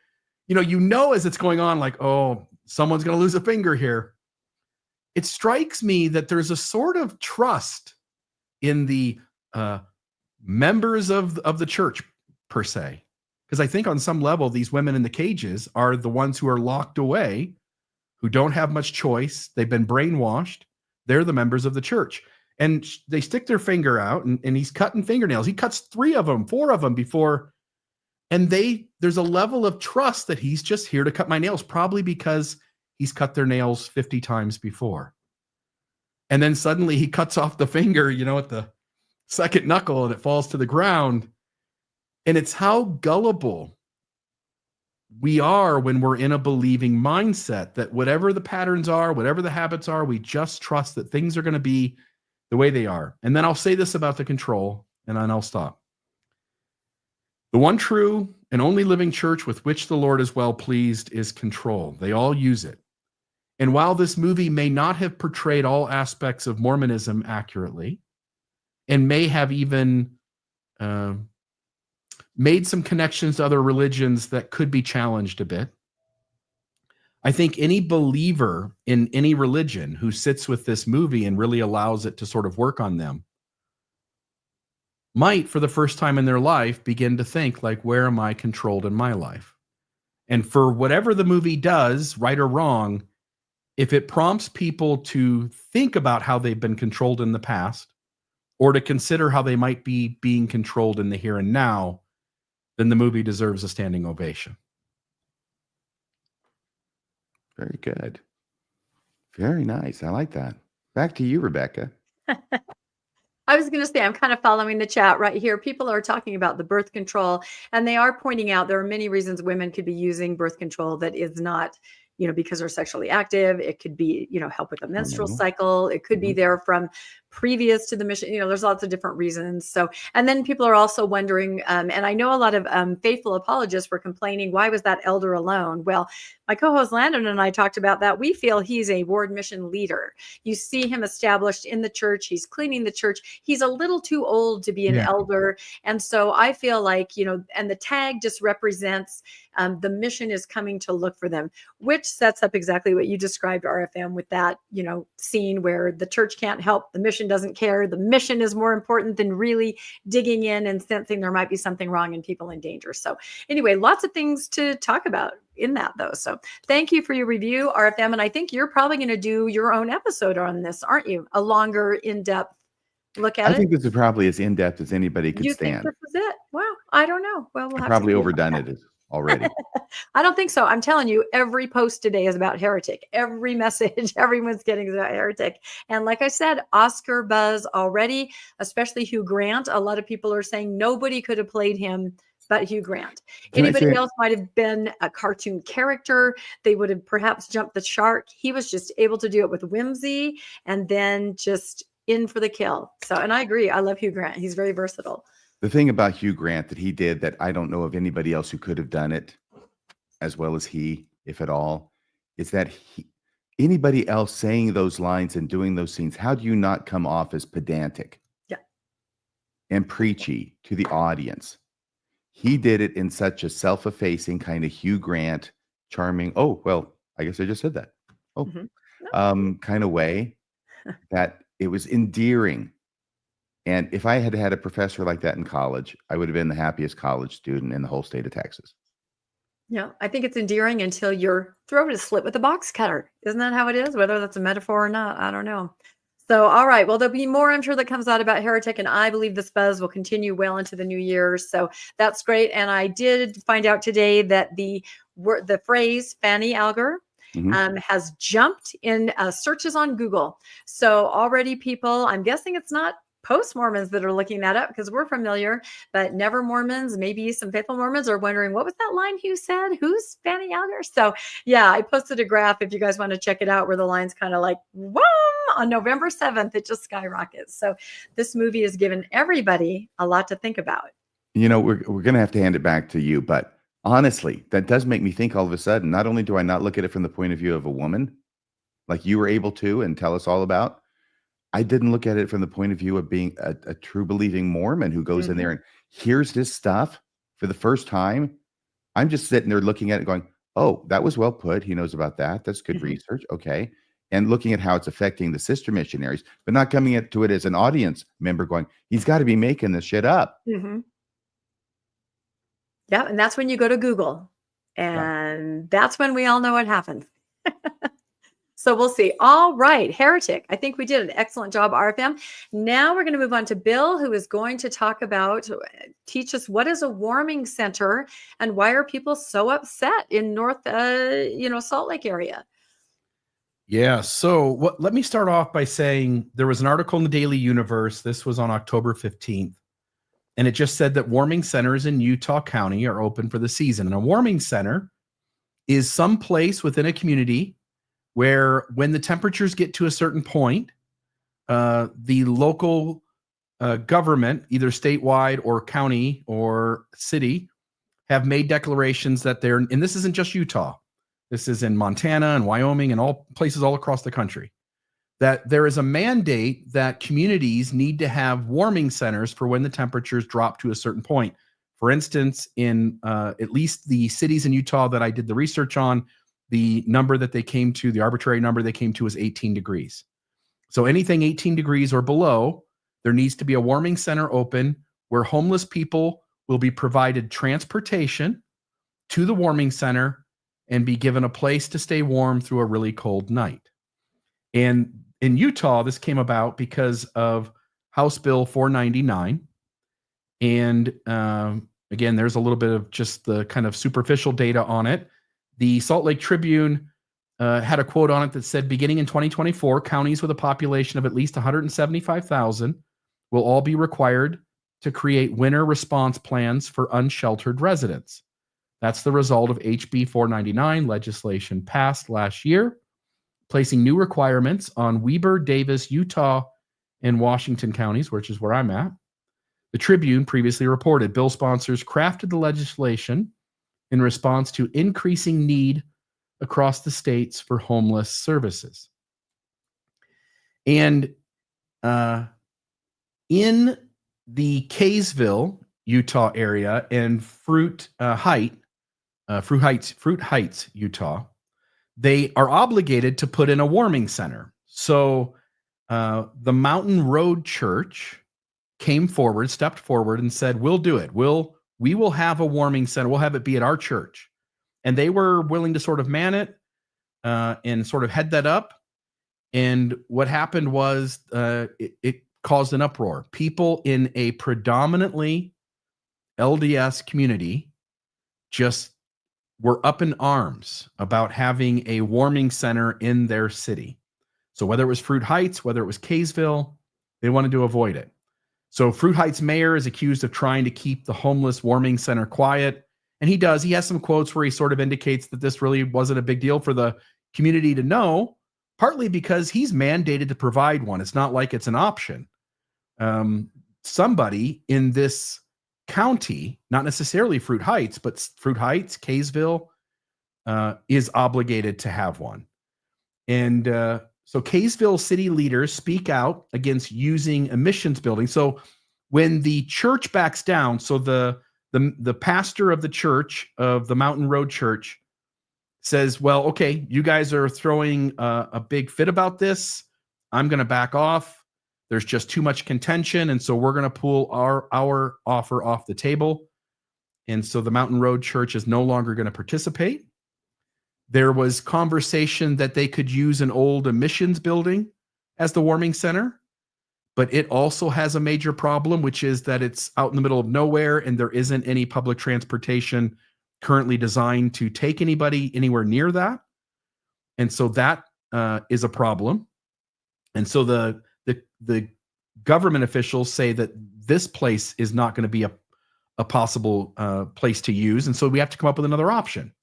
as it's going on, like, oh, someone's going to lose a finger here. It strikes me that there's a sort of trust in the members of the church, per se. Because I think on some level, these women in the cages are the ones who are locked away, who don't have much choice. They've been brainwashed. They're the members of the church. And they stick their finger out, and he's cutting fingernails. He cuts 3 of them, 4 of them before. And there's a level of trust that he's just here to cut my nails, probably because he's cut their nails 50 times before. And then suddenly he cuts off the finger, at the second knuckle, and it falls to the ground. And it's how gullible we are when we're in a believing mindset, that whatever the patterns are, whatever the habits are, we just trust that things are going to be the way they are. And then I'll say this about the control, and then I'll stop. The one true and only living church with which the Lord is well pleased is control. They all use it. And while this movie may not have portrayed all aspects of Mormonism accurately, and may have even made some connections to other religions that could be challenged a bit, I think any believer in any religion who sits with this movie and really allows it to sort of work on them might, for the first time in their life, begin to think, like, where am I controlled in my life? And for whatever the movie does, right or wrong, if it prompts people to think about how they've been controlled in the past, or to consider how they might be being controlled in the here and now, then the movie deserves a standing ovation. Very good. Very nice. I like that. Back to you, Rebecca. I was going to say, I'm kind of following the chat right here. People are talking about the birth control, and they are pointing out there are many reasons women could be using birth control that is not, because they're sexually active. It could be, help with a menstrual cycle. It could be there from previous to the mission. There's lots of different reasons. So, and then people are also wondering, and I know a lot of faithful apologists were complaining, why was that elder alone? Well, my co-host Landon and I talked about that. We feel he's a ward mission leader. You see him established in the church. He's cleaning the church. He's a little too old to be an elder. And so I feel like, and the tag just represents the mission is coming to look for them, which sets up exactly what you described, RFM, with that, scene where the church can't help, the mission doesn't care. The mission is more important than really digging in and sensing there might be something wrong and people in danger. So anyway, lots of things to talk about in that, though. So thank you for your review, RFM. And I think you're probably going to do your own episode on this, aren't you? A longer, in-depth look at it. I think this is probably as in-depth as anybody could stand. Think this is it? Wow. I don't know. Well, we'll have probably to overdone it already. I don't think so. I'm telling you, every post today is about Heretic. Every message everyone's getting is about Heretic. And like I said, Oscar buzz already, especially Hugh Grant. A lot of people are saying nobody could have played him but Hugh Grant. Anybody else might have been a cartoon character. They would have perhaps jumped the shark. He was just able to do it with whimsy and then just in for the kill. So, and I agree. I love Hugh Grant. He's very versatile. The thing about Hugh Grant that he did that I don't know of anybody else who could have done it as well as he, if at all, is that anybody else saying those lines and doing those scenes, how do you not come off as pedantic? Yeah. And preachy to the audience? He did it in such a self-effacing kind of Hugh Grant, charming, oh, well, I guess I just said that. Oh, kind of way that it was endearing. And if I had had a professor like that in college, I would have been the happiest college student in the whole state of Texas. Yeah, I think it's endearing until your throat is slit with a box cutter. Isn't that how it is? Whether that's a metaphor or not, I don't know. So, all right. Well, there'll be more, I'm sure, that comes out about Heretic, and I believe this buzz will continue well into the new year. So that's great. And I did find out today that the phrase Fanny Alger has jumped in searches on Google. So already people, I'm guessing it's not post-Mormons that are looking that up because we're familiar, but never Mormons, maybe some faithful Mormons are wondering, what was that line Hugh said? Who's Fanny Alger? So yeah, I posted a graph if you guys want to check it out where the line's kind of like, whoa, on November 7th, it just skyrockets. So this movie has given everybody a lot to think about. You know, we're going to have to hand it back to you, but honestly, that does make me think all of a sudden, not only do I not look at it from the point of view of a woman, like you were able to and tell us all about, I didn't look at it from the point of view of being a true believing Mormon who goes in there and hears this stuff for the first time. I'm just sitting there looking at it going, oh, that was well put. He knows about that. That's good research. Okay. And looking at how it's affecting the sister missionaries, but not coming to it as an audience member going, he's got to be making this shit up. Yeah. And that's when you go to Google. And that's when we all know what happened. So we'll see. All right, Heretic. I think we did an excellent job, RFM. Now we're going to move on to Bill, who is going to talk about, teach us what is a warming center and why are people so upset in North, Salt Lake area. Yeah. So let me start off by saying there was an article in the Daily Universe. This was on October 15th. And it just said that warming centers in Utah County are open for the season. And a warming center is some place within a community where when the temperatures get to a certain point, the local government, either statewide or county or city, have made declarations that they're, and this isn't just Utah, this is in Montana and Wyoming and all places all across the country, that there is a mandate that communities need to have warming centers for when the temperatures drop to a certain point. For instance, in at least the cities in Utah that I did the research on, the number that they came to, the arbitrary number they came to was 18 degrees. So anything 18 degrees or below, there needs to be a warming center open where homeless people will be provided transportation to the warming center and be given a place to stay warm through a really cold night. And in Utah, this came about because of House Bill 499. And again, there's a little bit of just the kind of superficial data on it. The Salt Lake Tribune had a quote on it that said, beginning in 2024, counties with a population of at least 175,000 will all be required to create winter response plans for unsheltered residents. That's the result of HB 499 legislation passed last year, placing new requirements on Weber, Davis, Utah, and Washington counties, which is where I'm at. The Tribune previously reported bill sponsors crafted the legislation in response to increasing need across the states for homeless services. And in the Kaysville, Utah area and Fruit Heights, Utah, they are obligated to put in a warming center. So the Mountain Road Church stepped forward and said, we'll do it. We will have a warming center. We'll have it be at our church. And they were willing to sort of man it and sort of head that up. And what happened was it caused an uproar. People in a predominantly LDS community just were up in arms about having a warming center in their city. So whether it was Fruit Heights, whether it was Kaysville, they wanted to avoid it. So Fruit Heights mayor is accused of trying to keep the homeless warming center quiet. And he does. He has some quotes where he sort of indicates that this really wasn't a big deal for the community to know, partly because he's mandated to provide one. It's not like it's an option. Somebody in this county, not necessarily Fruit Heights, but Fruit Heights, Kaysville, is obligated to have one. And so Kaysville city leaders speak out against using a missions building. So when the church backs down, so the pastor of the church, of the Mountain Road Church, says, well, okay, you guys are throwing a big fit about this. I'm going to back off. There's just too much contention. And so we're going to pull our offer off the table. And so the Mountain Road Church is no longer going to participate. There was conversation that they could use an old missions building as the warming center, but it also has a major problem, which is that it's out in the middle of nowhere and there isn't any public transportation currently designed to take anybody anywhere near that. And so that is a problem. And so the government officials say that this place is not going to be a possible place to use. And so we have to come up with another option.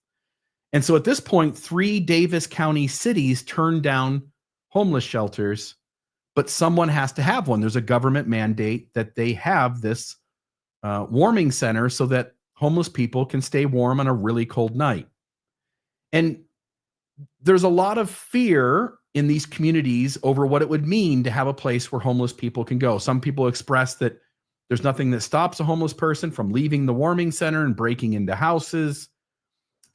And so at this point, 3 Davis County cities turned down homeless shelters, but someone has to have one. There's a government mandate that they have this warming center so that homeless people can stay warm on a really cold night. And there's a lot of fear in these communities over what it would mean to have a place where homeless people can go. Some people express that there's nothing that stops a homeless person from leaving the warming center and breaking into houses.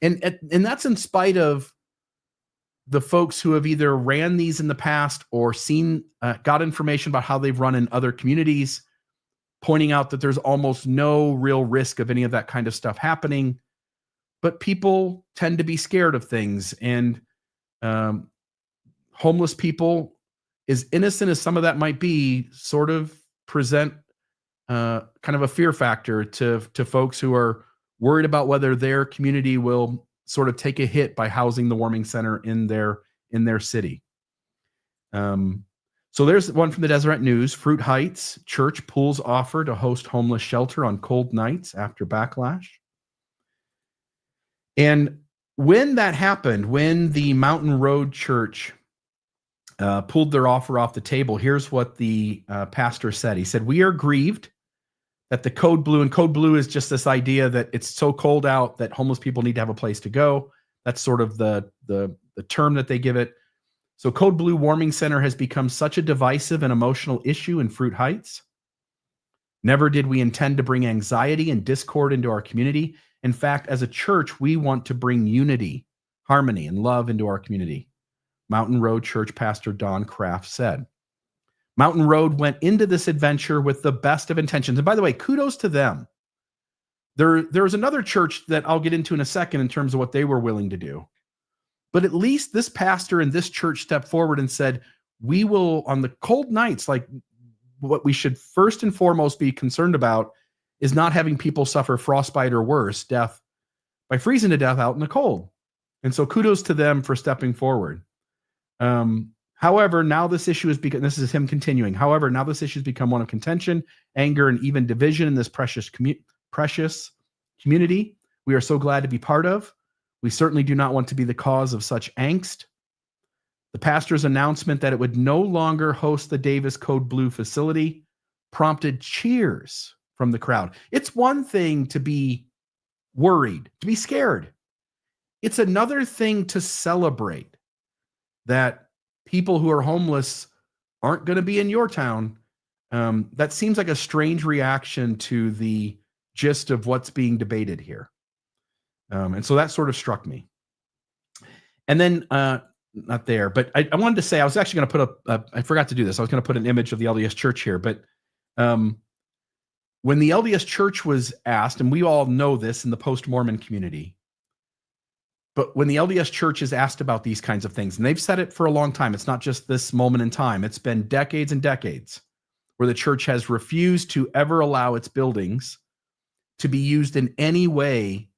And that's in spite of the folks who have either ran these in the past or seen, got information about how they've run in other communities, pointing out that there's almost no real risk of any of that kind of stuff happening. But people tend to be scared of things. And homeless people, as innocent as some of that might be, sort of present kind of a fear factor to folks who are worried about whether their community will sort of take a hit by housing the warming center in their city. So there's one from the Deseret News. Fruit Heights Church pulls offer to host homeless shelter on cold nights after backlash. And when that happened, when the Mountain Road Church pulled their offer off the table, here's what the pastor said. He said, "We are grieved that the code blue," and code blue is just this idea that it's so cold out that homeless people need to have a place to go. That's sort of the term that they give it. So code blue warming center has become such a divisive and emotional issue in Fruit Heights. Never did we intend to bring anxiety and discord into our community. In fact, as a church, we want to bring unity, harmony, and love into our community. Mountain Road Church Pastor Don Kraft said. Mountain Road went into this adventure with the best of intentions. And by the way, kudos to them. There's another church that I'll get into in a second in terms of what they were willing to do. But at least this pastor and this church stepped forward and said, we will, on the cold nights, like what we should first and foremost be concerned about is not having people suffer frostbite or worse, death by freezing to death out in the cold. And so kudos to them for stepping forward. However, now this issue has become, this is him continuing. However, now this issue has become one of contention, anger, and even division in this precious community we are so glad to be part of. We certainly do not want to be the cause of such angst. The pastor's announcement that it would no longer host the Davis Code Blue facility prompted cheers from the crowd. It's one thing to be worried, to be scared. It's another thing to celebrate that people who are homeless aren't going to be in your town. That seems like a strange reaction to the gist of what's being debated here. And so that sort of struck me. And then, not there, but I wanted to say, I was actually going to put I forgot to do this. I was going to put an image of the LDS Church here, but when the LDS Church was asked, and we all know this in the post-Mormon community, but when the LDS Church is asked about these kinds of things, and they've said it for a long time, it's not just this moment in time, it's been decades and decades where the church has refused to ever allow its buildings to be used in any way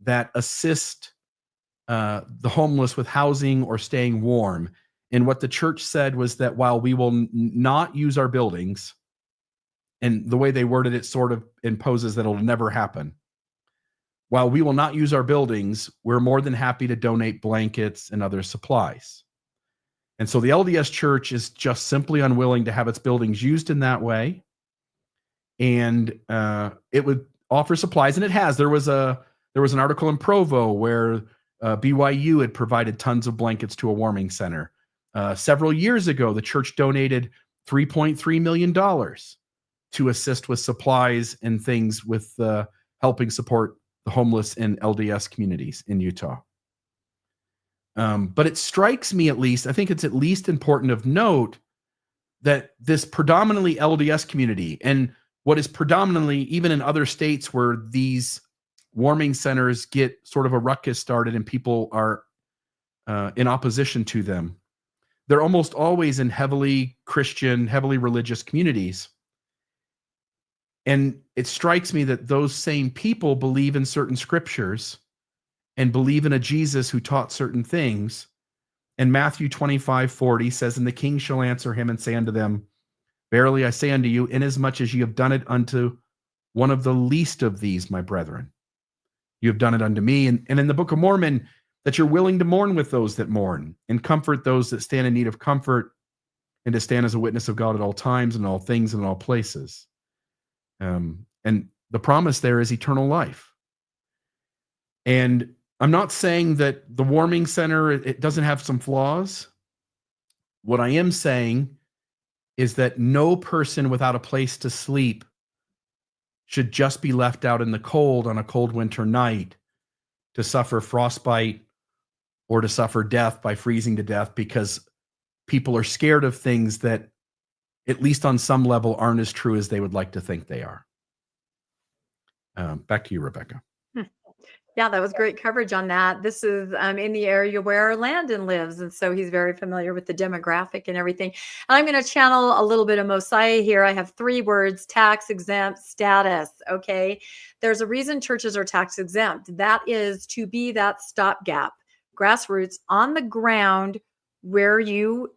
that assist the homeless with housing or staying warm. And what the church said was that while we will not use our buildings, and the way they worded it sort of imposes that it'll never happen. While we will not use our buildings, we're more than happy to donate blankets and other supplies. And so the LDS Church is just simply unwilling to have its buildings used in that way. And it would offer supplies, and it has. There was an article in Provo where BYU had provided tons of blankets to a warming center. Several years ago, the church donated $3.3 million to assist with supplies and things with helping support the homeless and LDS communities in Utah. But it strikes me, at least, I think it's at least important of note that this predominantly LDS community, and what is predominantly, even in other states where these warming centers get sort of a ruckus started and people are in opposition to them, they're almost always in heavily Christian, heavily religious communities. And it strikes me that those same people believe in certain scriptures and believe in a Jesus who taught certain things. And Matthew 25:40 says, "And the king shall answer him and say unto them, Verily I say unto you, inasmuch as ye have done it unto one of the least of these, my brethren, you have done it unto me." And in the Book of Mormon, that you're willing to mourn with those that mourn and comfort those that stand in need of comfort, and to stand as a witness of God at all times and all things and in all places. And the promise there is eternal life. And I'm not saying that the warming center, it doesn't have some flaws. What I am saying is that no person without a place to sleep should just be left out in the cold on a cold winter night to suffer frostbite or to suffer death by freezing to death because people are scared of things that, at least on some level, aren't as true as they would like to think they are. Back to you, Rebecca. Yeah, that was great coverage on that. This is in the area where Landon lives, and so he's very familiar with the demographic and everything. And I'm going to channel a little bit of Mosiah here. I have 3 words: tax exempt status. Okay, there's a reason churches are tax exempt. That is to be that stopgap, grassroots, on the ground, where you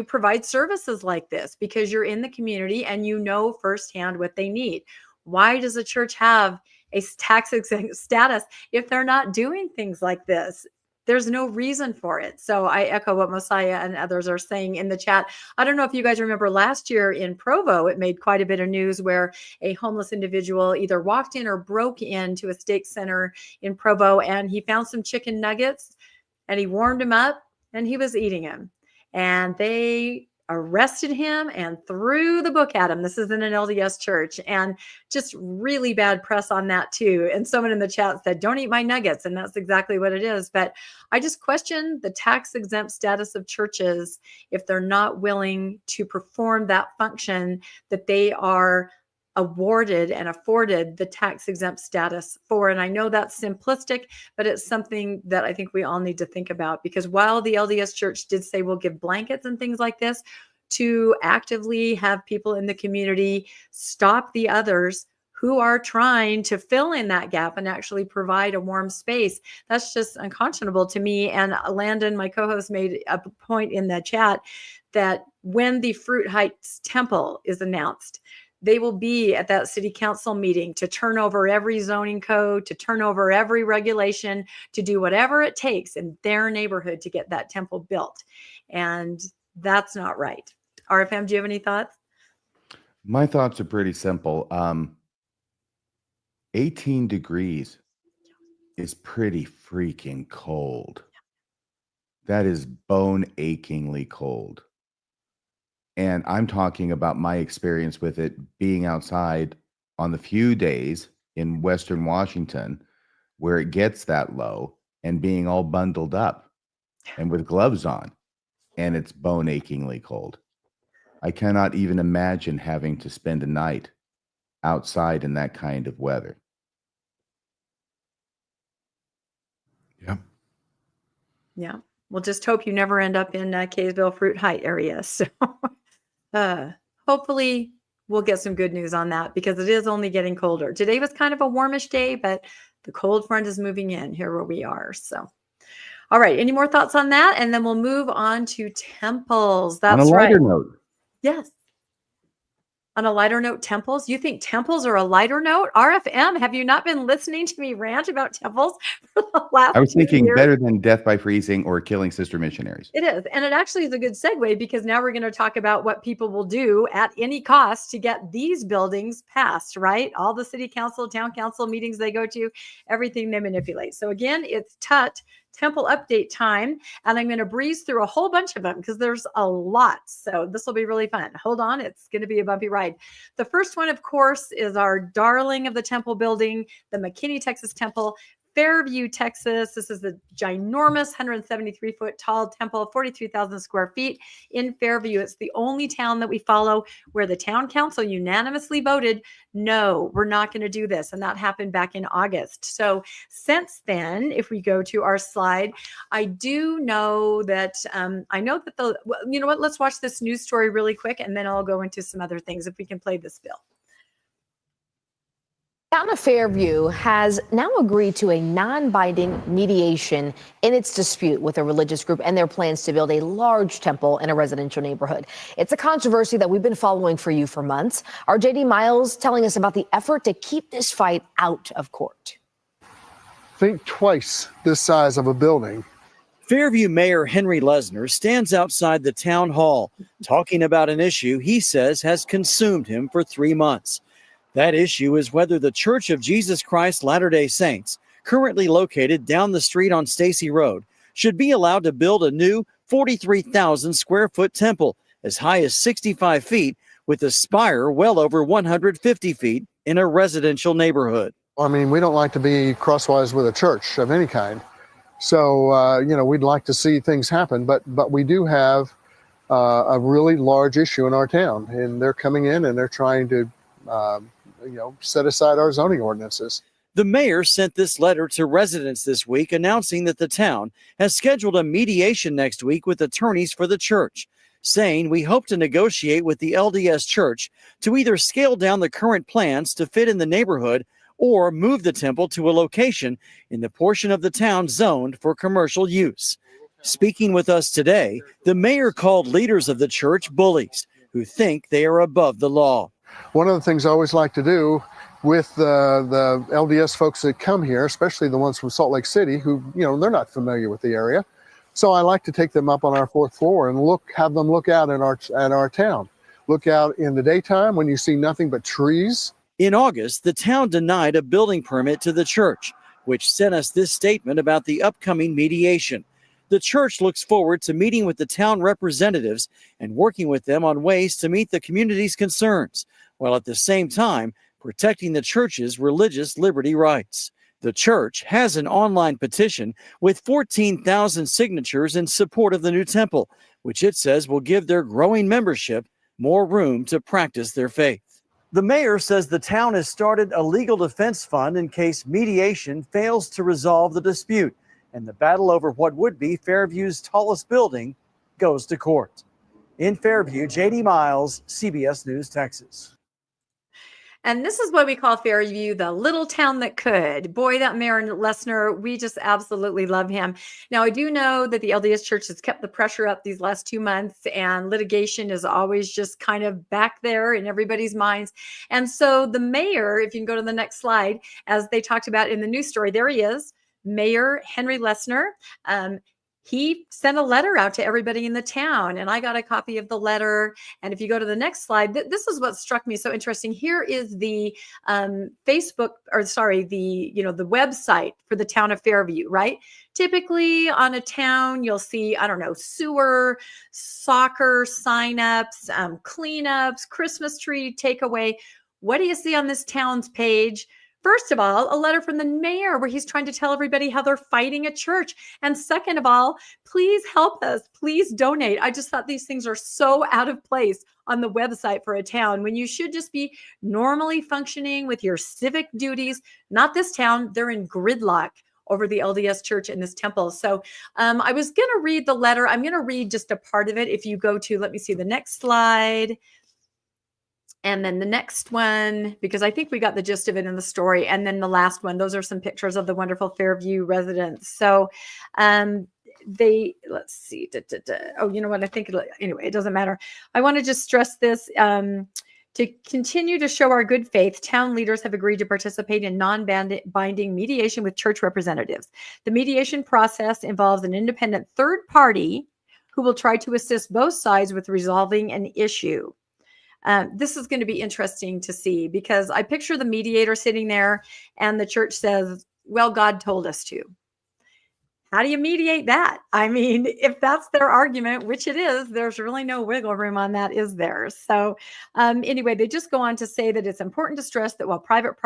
provide services like this because you're in the community and you know firsthand what they need. Why does a church have a tax exempt status if they're not doing things like this? There's no reason for it. So I echo what Mosiah and others are saying in the chat. I don't know if you guys remember last year in Provo, it made quite a bit of news where a homeless individual either walked in or broke into a steak center in Provo, and he found some chicken nuggets and he warmed them up and he was eating them. And they arrested him and threw the book at him. This is in an LDS church, and just really bad press on that too. And someone in the chat said, "Don't eat my nuggets." And that's exactly what it is. But I just question the tax exempt status of churches if they're not willing to perform that function that they are awarded and afforded the tax exempt status for. And I know that's simplistic, but it's something that I think we all need to think about, because while the LDS church did say we'll give blankets and things like this to actively have people in the community stop the others who are trying to fill in that gap and actually provide a warm space, that's just unconscionable to me. And Landon, my co-host, made a point in the chat that when the Fruit Heights Temple is announced, they will be at that city council meeting to turn over every zoning code, to turn over every regulation, to do whatever it takes in their neighborhood to get that temple built. And that's not right. RFM, do you have any thoughts? My thoughts are pretty simple. 18 degrees is pretty freaking cold. That is bone achingly cold. And I'm talking about my experience with it being outside on the few days in Western Washington where it gets that low, and being all bundled up and with gloves on, and it's bone achingly cold. I cannot even imagine having to spend a night outside in that kind of weather. Yeah. Yeah. We'll just hope you never end up in Kaysville Fruit Height area. So hopefully we'll get some good news on that, because it is only getting colder. Today was kind of a warmish day, but the cold front is moving in here where we are. So, all right. Any more thoughts on that? And then we'll move on to temples. That's on a lighter right. note. Yes. On a lighter note, temples? You think temples are a lighter note? RFM, have you not been listening to me rant about temples for the last I was 2 thinking years? better than death by freezing or killing sister missionaries. It is. And it actually is a good segue, because now we're going to talk about what people will do at any cost to get these buildings passed, right? All the city council, town council meetings they go to, everything they manipulate. So again, it's Tut Temple update time, and I'm going to breeze through a whole bunch of them because there's a lot. So this will be really fun. Hold on. It's going to be a bumpy ride. The first one, of course, is our darling of the temple building, the McKinney, Texas Temple. Fairview, Texas. This is the ginormous 173-foot tall temple, 43,000 square feet in Fairview. It's the only town that we follow where the town council unanimously voted, no, we're not going to do this. And that happened back in August. So since then, if we go to our slide, I do know that, you know what, let's watch this news story really quick, and then I'll go into some other things if we can play this, Bill. Town of Fairview has now agreed to a non-binding mediation in its dispute with a religious group and their plans to build a large temple in a residential neighborhood. It's a controversy that we've been following for you for months. Our JD Miles telling us about the effort to keep this fight out of court. Think twice this size of a building. Fairview Mayor Henry Lesner stands outside the town hall talking about an issue he says has consumed him for 3 months. That issue is whether the Church of Jesus Christ Latter-day Saints, currently located down the street on Stacy Road, should be allowed to build a new 43,000 square foot temple as high as 65 feet with a spire well over 150 feet in a residential neighborhood. I mean, we don't like to be crosswise with a church of any kind. So, we'd like to see things happen, but we do have a really large issue in our town, and they're coming in and they're trying to set aside our zoning ordinances. The mayor sent this letter to residents this week announcing that the town has scheduled a mediation next week with attorneys for the church, saying we hope to negotiate with the LDS Church to either scale down the current plans to fit in the neighborhood or move the temple to a location in the portion of the town zoned for commercial use. Speaking with us today, the mayor called leaders of the church bullies who think they are above the law. One of the things I always like to do with the LDS folks that come here, especially the ones from Salt Lake City, who, they're not familiar with the area. So I like to take them up on our 4th floor and have them look out at our town. Look out in the daytime when you see nothing but trees. In August, the town denied a building permit to the church, which sent us this statement about the upcoming mediation. The church looks forward to meeting with the town representatives and working with them on ways to meet the community's concerns, while at the same time protecting the church's religious liberty rights. The church has an online petition with 14,000 signatures in support of the new temple, which it says will give their growing membership more room to practice their faith. The mayor says the town has started a legal defense fund in case mediation fails to resolve the dispute, and the battle over what would be Fairview's tallest building goes to court. In Fairview, JD Miles, CBS News, Texas. And this is what we call Fairview, the little town that could. Boy, that Mayor Lesner, we just absolutely love him. Now, I do know that the LDS Church has kept the pressure up these last 2 months, and litigation is always just kind of back there in everybody's minds. And so the mayor, if you can go to the next slide, as they talked about in the news story, there he is, Mayor Henry Lesner. He sent a letter out to everybody in the town, and I got a copy of the letter. And if you go to the next slide, this is what struck me so interesting. Here is the the website for the town of Fairview, right? Typically on a town, you'll see, sewer, soccer signups, cleanups, Christmas tree takeaway. What do you see on this town's page? First of all, a letter from the mayor where he's trying to tell everybody how they're fighting a church. And second of all, please help us. Please donate. I just thought these things are so out of place on the website for a town when you should just be normally functioning with your civic duties. Not this town. They're in gridlock over the LDS Church and this temple. So I was going to read the letter. I'm going to read just a part of it. If you go to, let me see the next slide. And then the next one, because I think we got the gist of it in the story. And then the last one, those are some pictures of the wonderful Fairview residents. So let's see. Oh, you know what? Anyway, it doesn't matter. I want to just stress this. To continue to show our good faith, town leaders have agreed to participate in non-binding mediation with church representatives. The mediation process involves an independent third party who will try to assist both sides with resolving an issue. This is going to be interesting to see because I picture the mediator sitting there and the church says, well, God told us to. how do you mediate that? I mean, if that's their argument, which it is, there's really no wiggle room on that, is there? So anyway, they just go on to say that it's important to stress that while private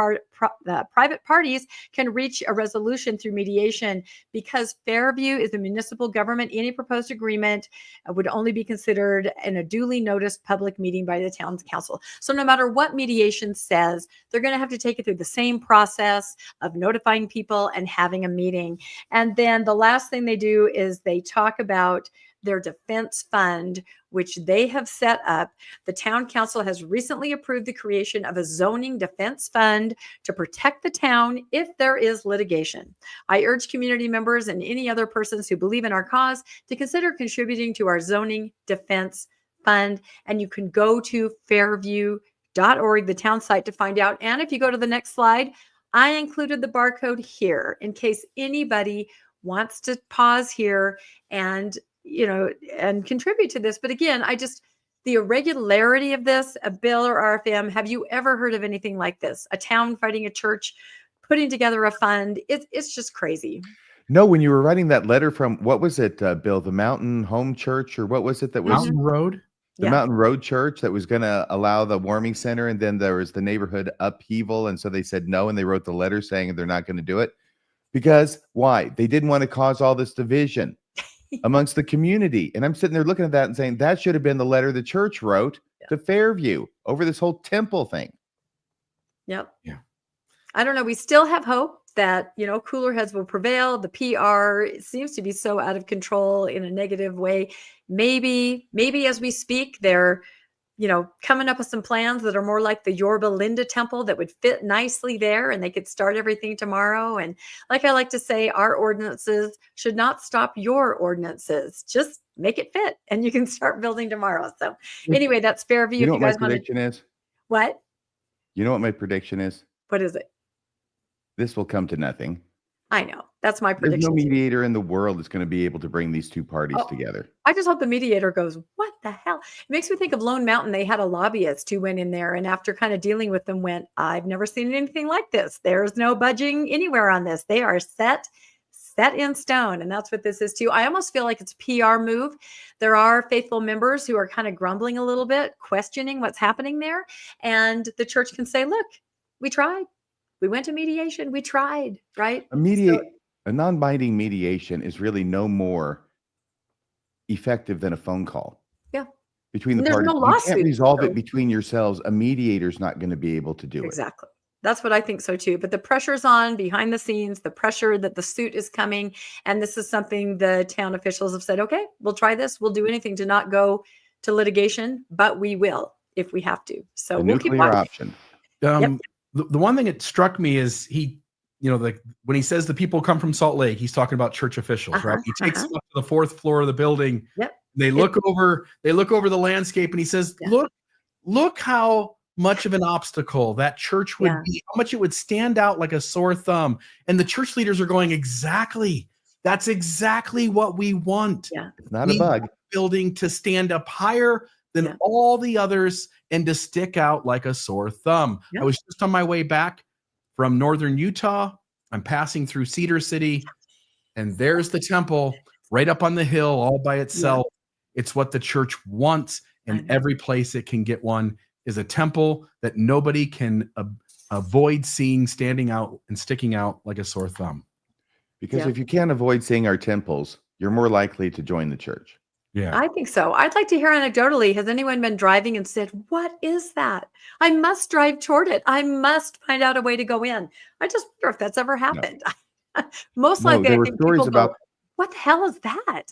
parties can reach a resolution through mediation, because Fairview is a municipal government, any proposed agreement would only be considered in a duly noticed public meeting by the town's council. So no matter what mediation says, they're going to have to take it through the same process of notifying people and having a meeting. And then the last thing they do is they talk about their defense fund, which they have set up. The town council has recently approved the creation of a zoning defense fund to protect the town if there is litigation. I urge community members and any other persons who believe in our cause to consider contributing to our zoning defense fund. And you can go to fairview.org, the town site, to find out. And if you go to the next slide, I included the barcode here in case anybody wants to pause here and, and contribute to this. But again, the irregularity of this, a bill or RFM, have you ever heard of anything like this? A town fighting a church, putting together a fund. It's just crazy. No, when you were writing that letter from, what was it, Bill, the Mountain Home Church, or what was it that was? Mountain Road? The Mountain Road Church that was going to allow the warming center, and then there was the neighborhood upheaval, and so they said no, and they wrote the letter saying they're not going to do it. Because why? They didn't want to cause all this division amongst the community. And I'm sitting there looking at that and saying that should have been the letter the church wrote to Fairview over this whole temple thing. Yep. Yeah. I don't know. We still have hope that, cooler heads will prevail. The PR seems to be so out of control in a negative way. Maybe as we speak, they're, coming up with some plans that are more like the Yorba Linda Temple that would fit nicely there, and they could start everything tomorrow. And like I like to say, our ordinances should not stop your ordinances. Just make it fit, and you can start building tomorrow. So anyway, that's Fairview. You know what my prediction is? What? You know what my prediction is? What is it? This will come to nothing. I know. That's my prediction. There's no mediator in the world that's going to be able to bring these two parties together. I just hope the mediator goes, what the hell? It makes me think of Lone Mountain. They had a lobbyist who went in there, and after kind of dealing with them went, I've never seen anything like this. There's no budging anywhere on this. They are set in stone. And that's what this is too. I almost feel like it's a PR move. There are faithful members who are kind of grumbling a little bit, questioning what's happening there. And the church can say, look, we tried. We went to mediation. We tried, right? A non-binding mediation is really no more effective than a phone call. Yeah. Between the There's parties. no lawsuit. You can't resolve it between yourselves. A mediator's not going to be able to do it. Exactly. That's what I think so too. But the pressure's on behind the scenes, the pressure that the suit is coming. And this is something the town officials have said, okay, we'll try this. We'll do anything to not go to litigation, but we will if we have to. So we'll keep watching. Option. Yep. The one thing that struck me is when he says the people come from Salt Lake, he's talking about church officials, right? He takes them up to the fourth floor of the building. Yep. They look over the landscape, and he says, look how much of an obstacle that church would be, how much it would stand out like a sore thumb. And the church leaders are going, that's exactly what we want. Yeah. It's not a bug. Building to stand up higher than all the others and to stick out like a sore thumb. I was just on my way back from northern Utah. I'm passing through Cedar City, and there's the temple right up on the hill all by itself. It's what the church wants, and every place it can get one is a temple that nobody can avoid seeing standing out and sticking out like a sore thumb. Because if you can't avoid seeing our temples, you're more likely to join the church. Yeah, I think so. I'd like to hear anecdotally, has anyone been driving and said, what is that? I must drive toward it. I must find out a way to go in. I just wonder if that's ever happened. No. Most likely, I think people go, what the hell is that?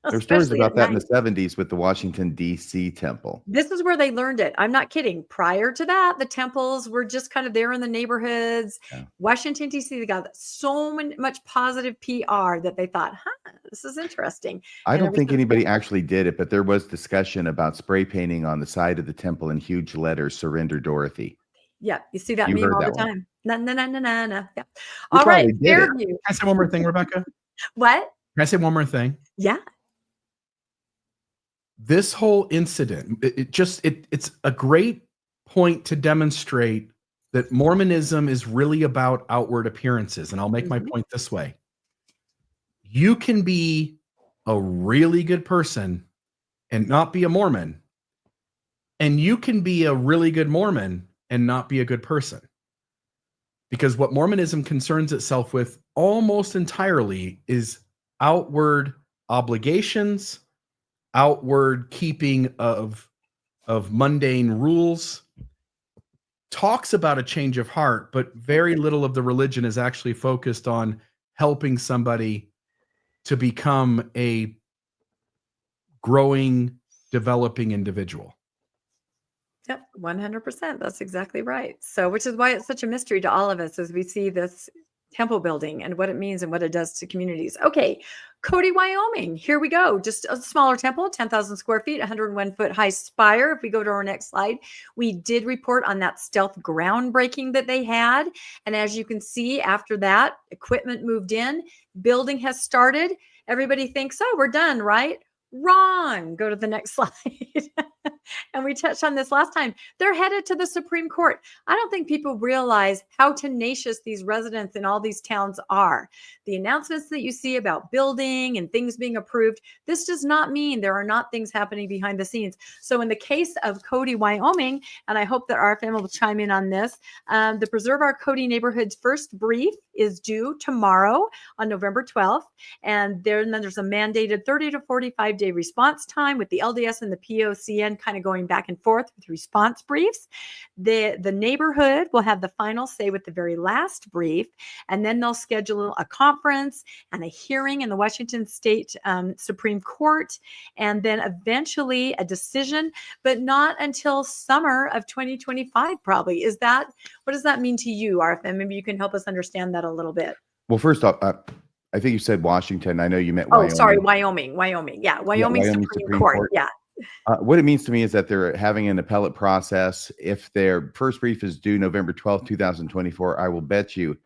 There's stories about that in the 70s with the Washington, D.C. temple. This is where they learned it. I'm not kidding. Prior to that, the temples were just kind of there in the neighborhoods. Yeah. Washington, D.C., they got so much positive PR that they thought, this is interesting. I don't think anybody actually did it, but there was discussion about spray painting on the side of the temple in huge letters, Surrender Dorothy. Yeah, you see that meme all the time. No. Yeah. All right, Fairview. Can I say one more thing, Rebecca? What? Can I say one more thing? Yeah. This whole incident, it's a great point to demonstrate that Mormonism is really about outward appearances. And I'll make my point this way. you can be a really good person and not be a Mormon. And you can be a really good Mormon and not be a good person. Because what Mormonism concerns itself with almost entirely is outward obligations, outward keeping of mundane rules, talks about a change of heart, but very little of the religion is actually focused on helping somebody to become a growing, developing individual. Yep, 100%. That's exactly right. So, which is why it's such a mystery to all of us as we see this temple building and what it means and what it does to communities. Okay, Cody, Wyoming. Here we go. Just a smaller temple, 10,000 square feet, 101-foot high spire. If we go to our next slide, we did report on that stealth groundbreaking that they had. And as you can see, after that, equipment moved in, building has started. Everybody thinks, oh, we're done, right? Wrong. Go to the next slide. And we touched on this last time. They're headed to the Supreme Court. I don't think people realize how tenacious these residents in all these towns are. The announcements that you see about building and things being approved, this does not mean there are not things happening behind the scenes. So in the case of Cody, Wyoming, and I hope that our family will chime in on this, the Preserve Our Cody neighborhood's first brief is due tomorrow on November 12th. And then there's a mandated 30 to 45 day response time with the LDS and the POCN kind of going back and forth with response briefs. The neighborhood will have the final say with the very last brief, and then they'll schedule a conference and a hearing in the Washington State Supreme Court, and then eventually a decision, but not until summer of 2025 probably. What does that mean to you, Arthur? Maybe you can help us understand that a little bit. Well, first off, I think you said Washington. I know you meant Wyoming. Oh, sorry, Wyoming. Yeah, Wyoming Supreme Court. Yeah. What it means to me is that they're having an appellate process. If their first brief is due November 12th, 2024, I will bet you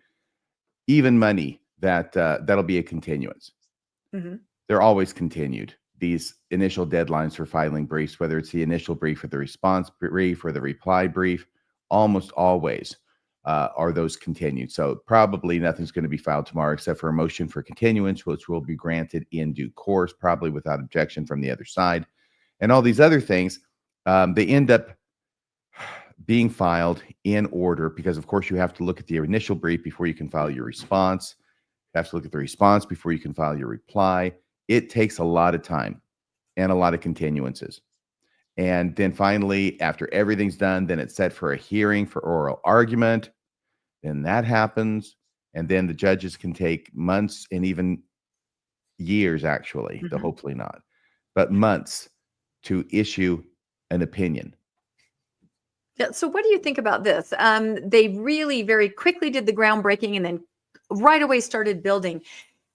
even money that that'll be a continuance. Mm-hmm. They're always continued, these initial deadlines for filing briefs, whether it's the initial brief or the response brief or the reply brief, almost always are those continued. So probably nothing's going to be filed tomorrow except for a motion for continuance, which will be granted in due course, probably without objection from the other side. And all these other things, they end up being filed in order because, of course, you have to look at the initial brief before you can file your response. You have to look at the response before you can file your reply. It takes a lot of time and a lot of continuances. And then finally, after everything's done, then it's set for a hearing for oral argument. Then that happens. And then the judges can take months and even years, actually, though hopefully not, but months to issue an opinion. Yeah. So what do you think about this? They really very quickly did the groundbreaking and then right away started building.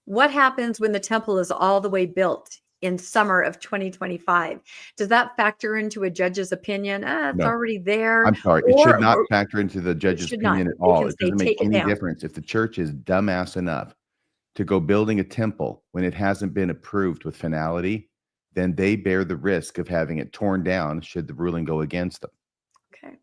What happens when the temple is all the way built in summer of 2025? Does that factor into a judge's opinion? It's No. already there. I'm sorry. It should not factor into the judge's opinion at all. It doesn't make any difference. If the church is dumbass enough to go building a temple when it hasn't been approved with finality, then they bear the risk of having it torn down should the ruling go against them. Okay.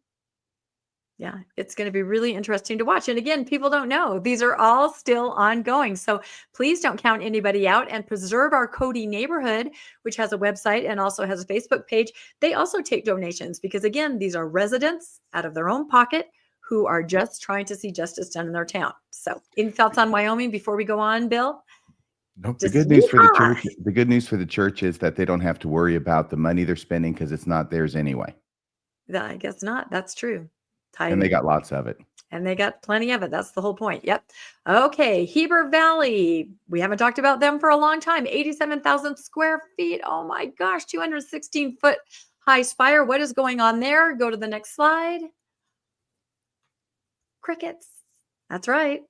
Yeah, it's going to be really interesting to watch. And again, people don't know. These are all still ongoing. So please don't count anybody out, and Preserve Our Cody neighborhood, which has a website and also has a Facebook page. They also take donations because, again, these are residents out of their own pocket who are just trying to see justice done in their town. So any thoughts on Wyoming before we go on, Bill? Nope. The good news for the church. The good news for the church is that they don't have to worry about the money they're spending because it's not theirs anyway. I guess not. That's true. And they got lots of it. And they got plenty of it. That's the whole point. Yep. Okay. Heber Valley. We haven't talked about them for a long time. 87,000 square feet. Oh my gosh. 216-foot high spire. What is going on there? Go to the next slide. Crickets. That's right.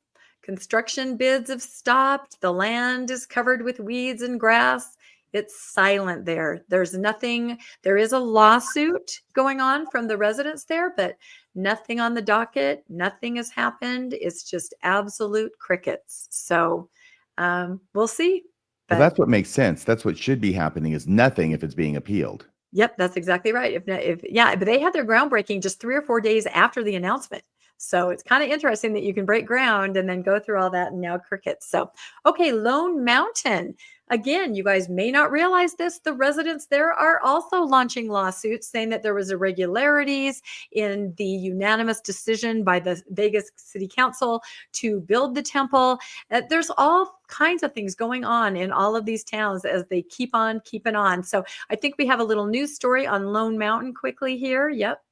Construction bids have stopped. The land is covered with weeds and grass. It's silent there. There's nothing. There is a lawsuit going on from the residents there, but nothing on the docket. Nothing has happened. It's just absolute crickets. So we'll see. Well, that's what makes sense. That's what should be happening is nothing if it's being appealed. Yep, that's exactly right. But they had their groundbreaking just 3 or 4 days after the announcement. So it's kind of interesting that you can break ground and then go through all that and now crickets. So, okay, Lone Mountain. Again, you guys may not realize this. The residents there are also launching lawsuits saying that there was irregularities in the unanimous decision by the Vegas City Council to build the temple. There's all kinds of things going on in all of these towns as they keep on keeping on. So I think we have a little news story on Lone Mountain quickly here. Yep.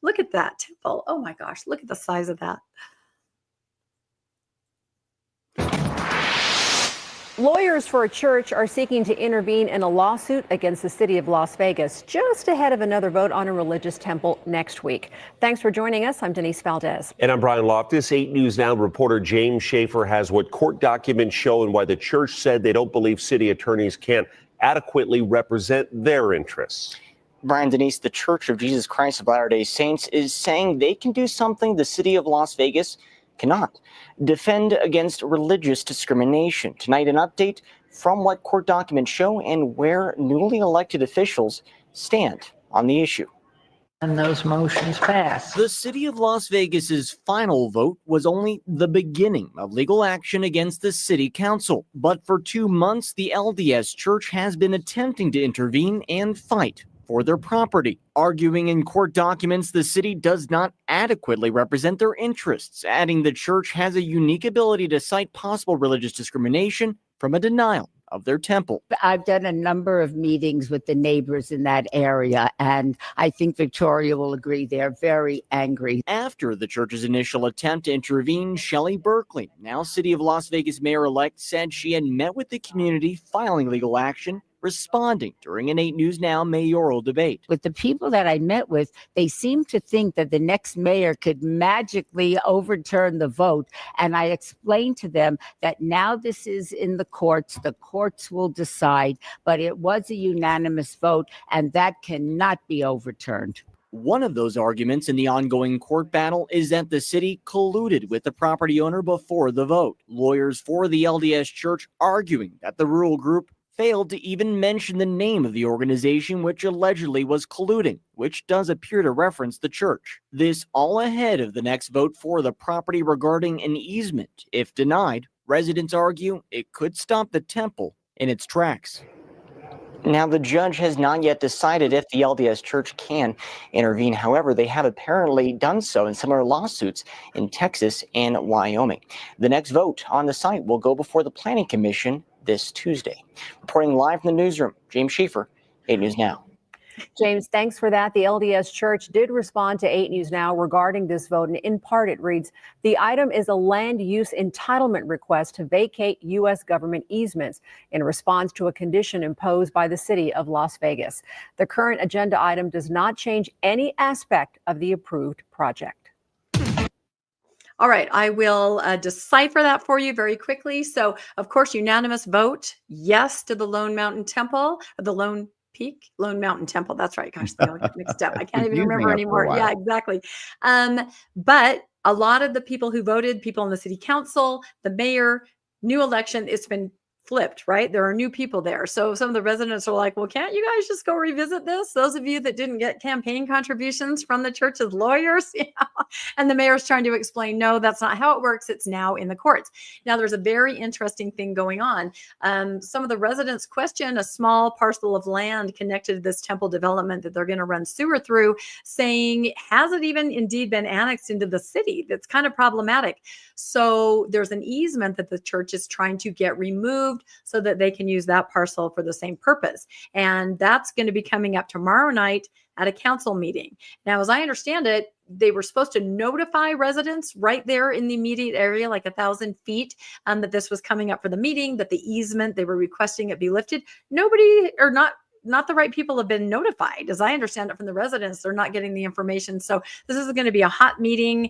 Look at that temple. Oh my gosh, look at the size of that. Lawyers for a church are seeking to intervene in a lawsuit against the city of Las Vegas just ahead of another vote on a religious temple next week. Thanks for joining us. I'm Denise Valdez. And I'm Brian Loftus. 8 News Now reporter James Schaefer has what court documents show and why the church said they don't believe city attorneys can't adequately represent their interests. Brian, Denise, the Church of Jesus Christ of Latter-day Saints is saying they can do something the city of Las Vegas cannot: defend against religious discrimination. Tonight, an update from what court documents show and where newly elected officials stand on the issue. And those motions pass. The city of Las Vegas's final vote was only the beginning of legal action against the city council. But for 2 months, the LDS Church has been attempting to intervene and fight for their property, arguing in court documents the city does not adequately represent their interests, adding the church has a unique ability to cite possible religious discrimination from a denial of their temple. I've done a number of meetings with the neighbors in that area, and I think Victoria will agree they're very angry. After the church's initial attempt to intervene, Shelley Berkeley, now City of Las Vegas mayor-elect, said she had met with the community filing legal action, responding during an 8 News Now mayoral debate. With the people that I met with, they seem to think that the next mayor could magically overturn the vote. And I explained to them that now this is in the courts will decide, but it was a unanimous vote and that cannot be overturned. One of those arguments in the ongoing court battle is that the city colluded with the property owner before the vote. Lawyers for the LDS Church arguing that the rural group failed to even mention the name of the organization which allegedly was colluding, which does appear to reference the church. This all ahead of the next vote for the property regarding an easement. If denied, residents argue it could stop the temple in its tracks. Now, the judge has not yet decided if the LDS Church can intervene. However, they have apparently done so in similar lawsuits in Texas and Wyoming. The next vote on the site will go before the Planning Commission this Tuesday. Reporting live from the newsroom, James Schaefer, 8 News Now. James, thanks for that. The LDS Church did respond to 8 News Now regarding this vote. And in part, it reads, the item is a land use entitlement request to vacate U.S. government easements in response to a condition imposed by the city of Las Vegas. The current agenda item does not change any aspect of the approved project. All right, I will decipher that for you very quickly. So, of course, unanimous vote, yes to the Lone Mountain Temple, the Lone Mountain Temple. That's right. Gosh, they all get mixed up. I can't even remember anymore. Yeah, exactly. But a lot of the people who voted, people in the city council, the mayor, new election, it's been flipped, right? There are new people there. So some of the residents are like, well, can't you guys just go revisit this? Those of you that didn't get campaign contributions from the church's lawyers, and the mayor's trying to explain, no, that's not how it works. It's now in the courts. Now, there's a very interesting thing going on. Some of the residents question a small parcel of land connected to this temple development that they're going to run sewer through, saying, has it even indeed been annexed into the city? That's kind of problematic. So there's an easement that the church is trying to get removed so that they can use that parcel for the same purpose. And that's going to be coming up tomorrow night at a council meeting. Now, as I understand it, they were supposed to notify residents right there in the immediate area, like 1,000 feet, that this was coming up for the meeting, that the easement, they were requesting it be lifted. Nobody, or not the right people have been notified. As I understand it from the residents, they're not getting the information. So this is going to be a hot meeting.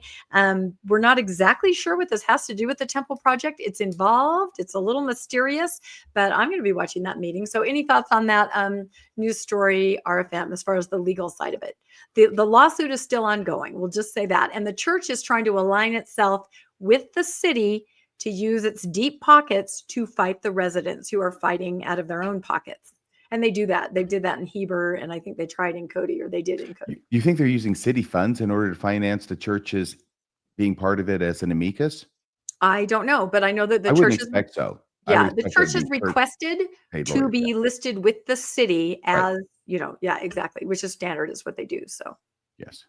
We're not exactly sure what this has to do with the temple project. It's involved. It's a little mysterious, but I'm going to be watching that meeting. So any thoughts on that news story, RFM, as far as the legal side of it? The lawsuit is still ongoing. We'll just say that. And the church is trying to align itself with the city to use its deep pockets to fight the residents who are fighting out of their own pockets. And they do that. They did that in Heber, and I think they tried in Cody, or they did in Cody. You think they're using city funds in order to finance the church's being part of it as an amicus? I don't know, but I know that the I wouldn't church is, expect so. I yeah, would the expect church there'd has be requested paid to lawyers, be listed with the city Right. as, yeah, exactly, which is standard is what they do. So, Yes.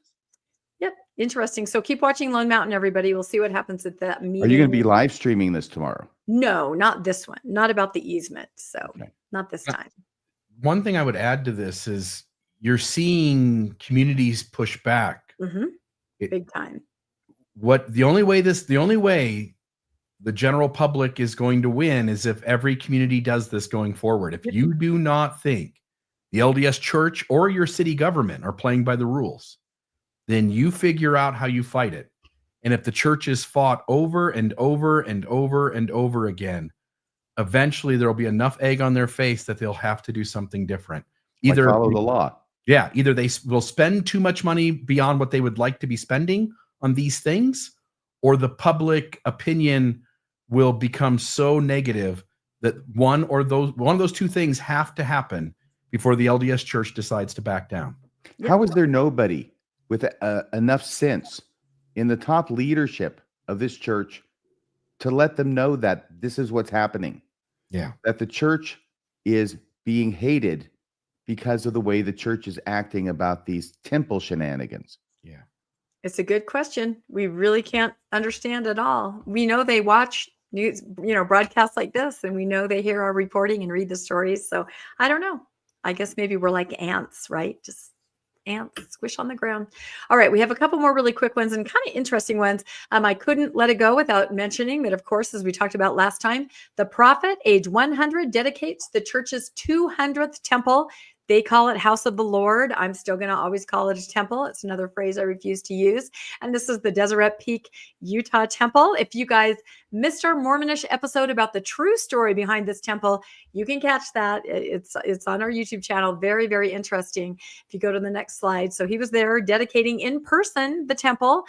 yep, interesting. So keep watching Lone Mountain, everybody. We'll see what happens at that meeting. Are you going to be live streaming this tomorrow? No, not this one. Not about the easement. So Okay. not this time. One thing I would add to this is you're seeing communities push back. Big time. The only way the general public is going to win is if every community does this going forward. If you do not think the LDS church or your city government are playing by the rules, then you figure out how you fight it. And if the church is fought over and over and over and over again, eventually there'll be enough egg on their face that they'll have to do something different. Either follow the law. Yeah, either they will spend too much money beyond what they would like to be spending on these things, or the public opinion will become so negative that one of those two things have to happen before the LDS church decides to back down. How is there nobody with enough sense in the top leadership of this church to let them know that this is what's happening? Yeah. That the church is being hated because of the way the church is acting about these temple shenanigans. Yeah. It's a good question. We really can't understand at all. We know they watch news, broadcasts like this, and we know they hear our reporting and read the stories. So I don't know. I guess maybe we're like ants, right? Just ants squish on the ground. All right, we have a couple more really quick ones and kind of interesting ones. I couldn't let it go without mentioning that, of course, as we talked about last time, the prophet, age 100, dedicates the church's 200th temple. They call it House of the Lord. I'm still going to always call it a temple. It's another phrase I refuse to use. And this is the Deseret Peak, Utah temple. If you guys missed our Mormonish episode about the true story behind this temple, you can catch that. It's on our YouTube channel. Very, very interesting. If you go to the next slide. So he was there dedicating in person the temple.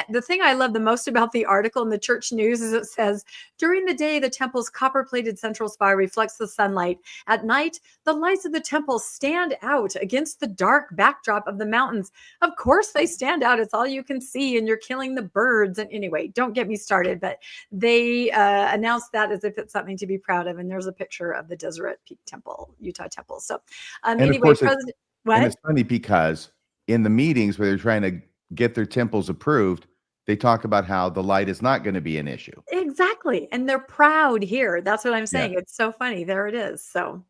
The thing I love the most about the article in the church news is it says, during the day, the temple's copper-plated central spire reflects the sunlight. At night, the lights of the temple stand out against the dark backdrop of the mountains. Of course, they stand out. It's all you can see, and you're killing the birds. And anyway, don't get me started, but they announced that as if it's something to be proud of. And there's a picture of the Deseret Peak Temple, Utah Temple. So And anyway, of course, President, and it's funny because in the meetings where they're trying to get their temples approved, they talk about how the light is not going to be an issue. Exactly. And they're proud here. That's what I'm saying. Yeah. It's so funny. There it is. So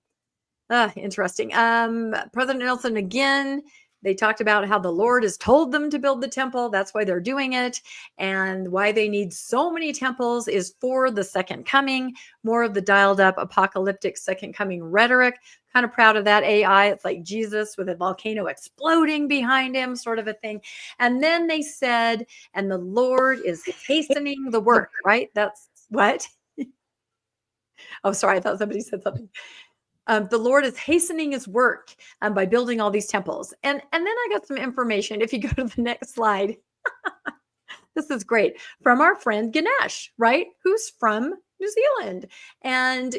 interesting. President Nelson, again, they talked about how the Lord has told them to build the temple. That's why they're doing it. And why they need so many temples is for the second coming, more of the dialed up apocalyptic second coming rhetoric. Kind of proud of that AI. It's like Jesus with a volcano exploding behind him, sort of a thing. And then they said, and the Lord is hastening the work, right? That's what? Oh, sorry. I thought somebody said something. The Lord is hastening his work by building all these temples. And then I got some information. If you go to the next slide, this is great. From our friend Ganesh, right? Who's from New Zealand. And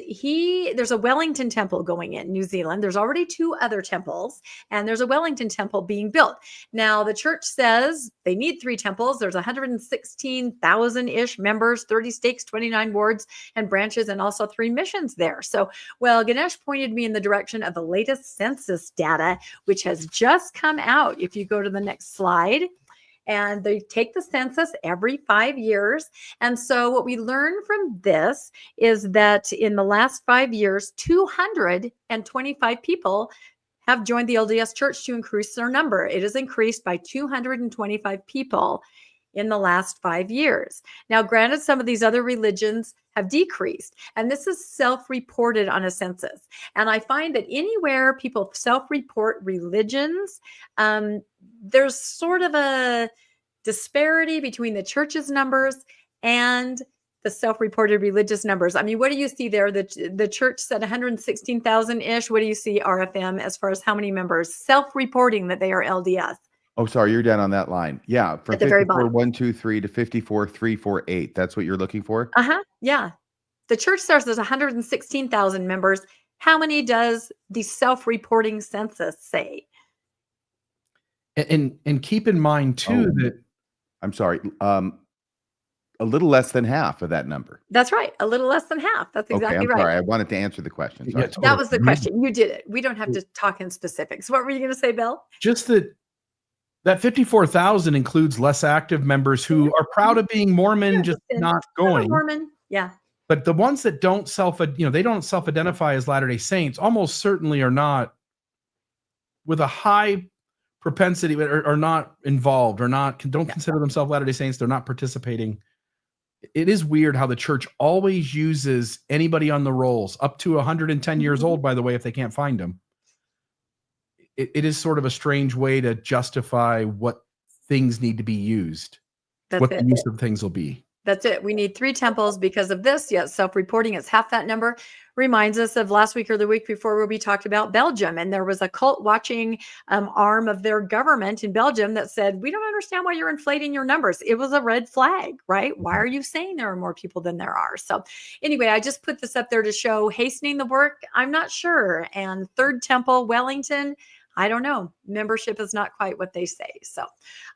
there's a Wellington temple going in New Zealand. There's already 2 other temples, and there's a Wellington temple being built. Now, the church says they need 3 temples. There's 116,000-ish members, 30 stakes, 29 wards and branches, and also 3 missions there. So, well, Ganesh pointed me in the direction of the latest census data, which has just come out. If you go to the next slide. And they take the census every 5 years. And so what we learn from this is that in the last 5 years, 225 people have joined the LDS church to increase their number. It has increased by 225 people in the last 5 years. Now, granted, some of these other religions have decreased, and this is self-reported on a census. And I find that anywhere people self-report religions, there's sort of a disparity between the church's numbers and the self-reported religious numbers. I mean, what do you see there? The church said 116,000-ish. What do you see, RFM, as far as how many members self-reporting that they are LDS? Oh, sorry, you're down on that line. Yeah, from 54,123 to 54,348. That's what you're looking for? Yeah. The church says there's 116,000 members. How many does the self-reporting census say? And keep in mind too that I'm sorry. a little less than half of that number. That's right. A little less than half. That's exactly Okay, I'm right. sorry. I wanted to answer the question. Sorry. Yeah, That was the question. You did it. We don't have to talk in specifics. What were you going to say, Bill? Just that 54,000 includes less active members who are proud of being Mormon, just not going. Mormon, yeah. But the ones that don't they don't self-identify as Latter-day Saints almost certainly are not, with a high propensity, are not involved, or don't consider themselves Latter-day Saints. They're not participating. It is weird how the church always uses anybody on the rolls up to 110 years old, by the way, if they can't find them. It is sort of a strange way to justify what things need to be used. That's what it. the use of things will be. That's it. We need 3 temples because of this. Yet self-reporting is half that number. Reminds us of last week or the week before where we talked about Belgium. And there was a cult watching arm of their government in Belgium that said, we don't understand why you're inflating your numbers. It was a red flag, right? Why are you saying there are more people than there are? So anyway, I just put this up there to show hastening the work. I'm not sure. And Third Temple, Wellington, I don't know. Membership is not quite what they say. So,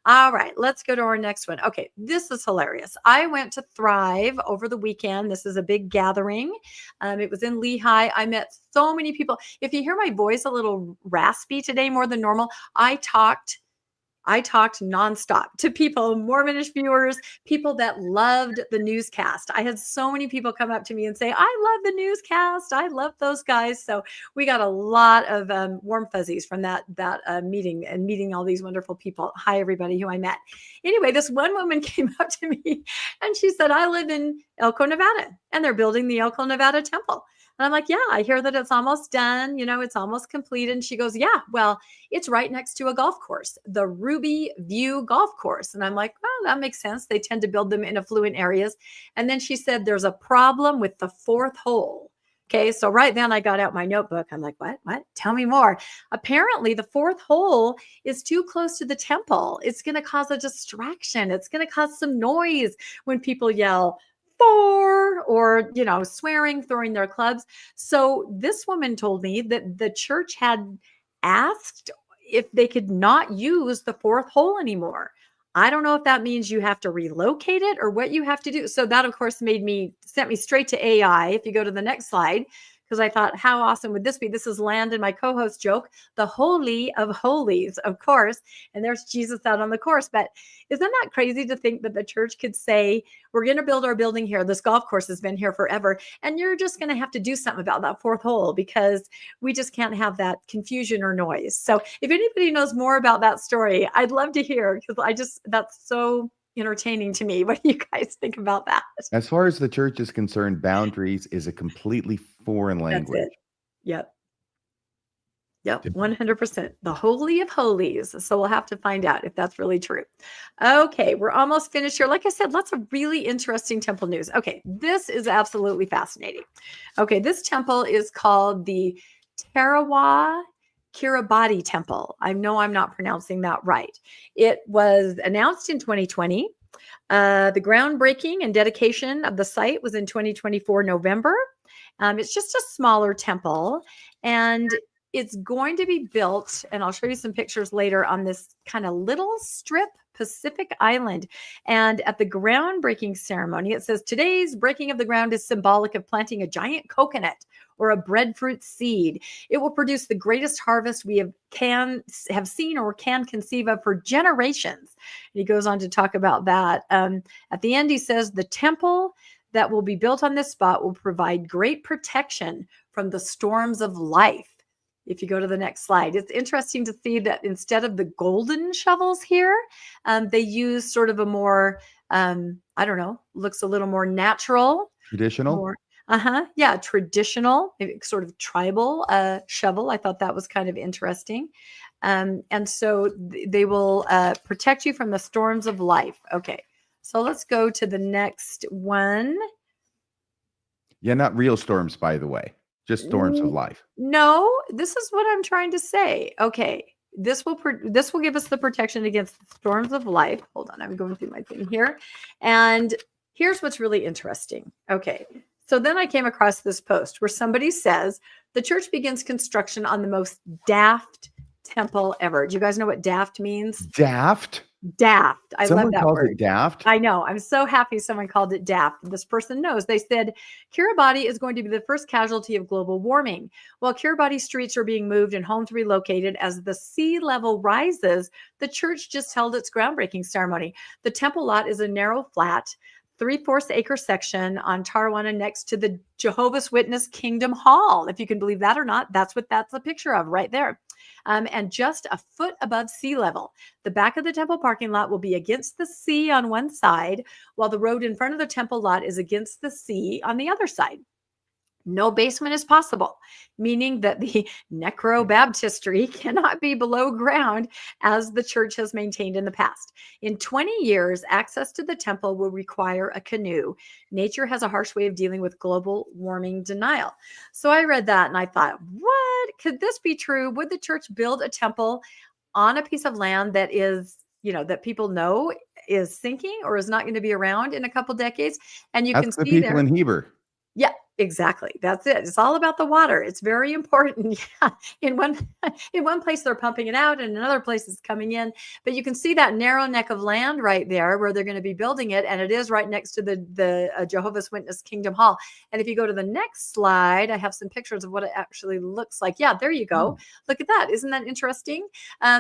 all right, let's go to our next one. Okay, this is hilarious. I went to Thrive over the weekend. This is a big gathering. It was in Lehigh. I met so many people. If you hear my voice a little raspy today, more than normal, I talked nonstop to people, Mormonish viewers, people that loved the newscast. I had so many people come up to me and say, I love the newscast. I love those guys. So we got a lot of warm fuzzies from that meeting and meeting all these wonderful people. Hi, everybody who I met. Anyway, this one woman came up to me and she said, I live in Elko, Nevada, and they're building the Elko, Nevada Temple. And I'm like, yeah, I hear that it's almost done. You know, it's almost complete. And she goes, yeah, well, it's right next to a golf course, the Ruby View Golf Course. And I'm like, well, that makes sense. They tend to build them in affluent areas. And then she said, there's a problem with the 4th hole. Okay, so right then I got out my notebook. I'm like, what? Tell me more. Apparently, the 4th hole is too close to the temple. It's going to cause a distraction. It's going to cause some noise when people yell, 4, or, you know, swearing, throwing their clubs. So this woman told me that the church had asked if they could not use the 4th hole anymore. I don't know if that means you have to relocate it or what you have to do. So that, of course, sent me straight to AI. If you go to the next slide, because I thought, how awesome would this be? This is Landon, my co-host, joke, the Holy of Holies, of course. And there's Jesus out on the course. But isn't that crazy to think that the church could say, we're going to build our building here. This golf course has been here forever. And you're just going to have to do something about that 4th hole because we just can't have that confusion or noise. So if anybody knows more about that story, I'd love to hear, because that's so entertaining to me. What do you guys think about that? As far as the church is concerned, boundaries is a completely foreign language. That's it. Yep. 100%. The Holy of Holies. So we'll have to find out if that's really true. Okay, we're almost finished here. Like I said, lots of really interesting temple news. Okay, this is absolutely fascinating. Okay, this temple is called the Tarawa Kiribati Temple. I know I'm not pronouncing that right. It was announced in 2020. The groundbreaking and dedication of the site was in 2024 November. It's just a smaller temple, and it's going to be built, and I'll show you some pictures later, on this kind of little strip, Pacific Island. And at the groundbreaking ceremony, it says, today's breaking of the ground is symbolic of planting a giant coconut or a breadfruit seed. It will produce the greatest harvest we have seen or can conceive of for generations. And he goes on to talk about that. At the end, he says, the temple that will be built on this spot will provide great protection from the storms of life. If you go to the next slide, it's interesting to see that instead of the golden shovels here, they use sort of a more, looks a little more natural. Traditional? Traditional, sort of tribal shovel. I thought that was kind of interesting. And so they will protect you from the storms of life. Okay, so let's go to the next one. Yeah, not real storms, by the way. Just storms of life. No, this is what I'm trying to say. Okay, this will give us the protection against the storms of life. Hold on, I'm going through my thing here. And here's what's really interesting. Okay, so then I came across this post where somebody says, the church begins construction on the most daft temple ever. Do you guys know what daft means? Daft? Daft. I love Someone that calls word. it daft. I know. I'm so happy someone called it daft. This person knows. They said Kiribati is going to be the first casualty of global warming. While Kiribati streets are being moved and homes relocated as the sea level rises, the church just held its groundbreaking ceremony. The temple lot is a narrow, flat, 3/4 acre section on Tarawona next to the Jehovah's Witness Kingdom Hall. If you can believe that or not, that's what that's a picture of right there. And just a foot above sea level. The back of the temple parking lot will be against the sea on one side, while the road in front of the temple lot is against the sea on the other side. No basement is possible, meaning that the necro-baptistry cannot be below ground as the church has maintained in the past. In 20 years, access to the temple will require a canoe. Nature has a harsh way of dealing with global warming denial. So I read that and I thought, what? Could this be true? Would the church build a temple on a piece of land that is, that people know is sinking or is not going to be around in a couple decades? And That's can the see people in Heber. Yeah, exactly. That's it. It's all about the water. It's very important. Yeah. In one place they're pumping it out and in another place it's coming in. But you can see that narrow neck of land right there where they're going to be building it. And it is right next to the Jehovah's Witness Kingdom Hall. And if you go to the next slide, I have some pictures of what it actually looks like. Yeah, there you go. Look at that. Isn't that interesting?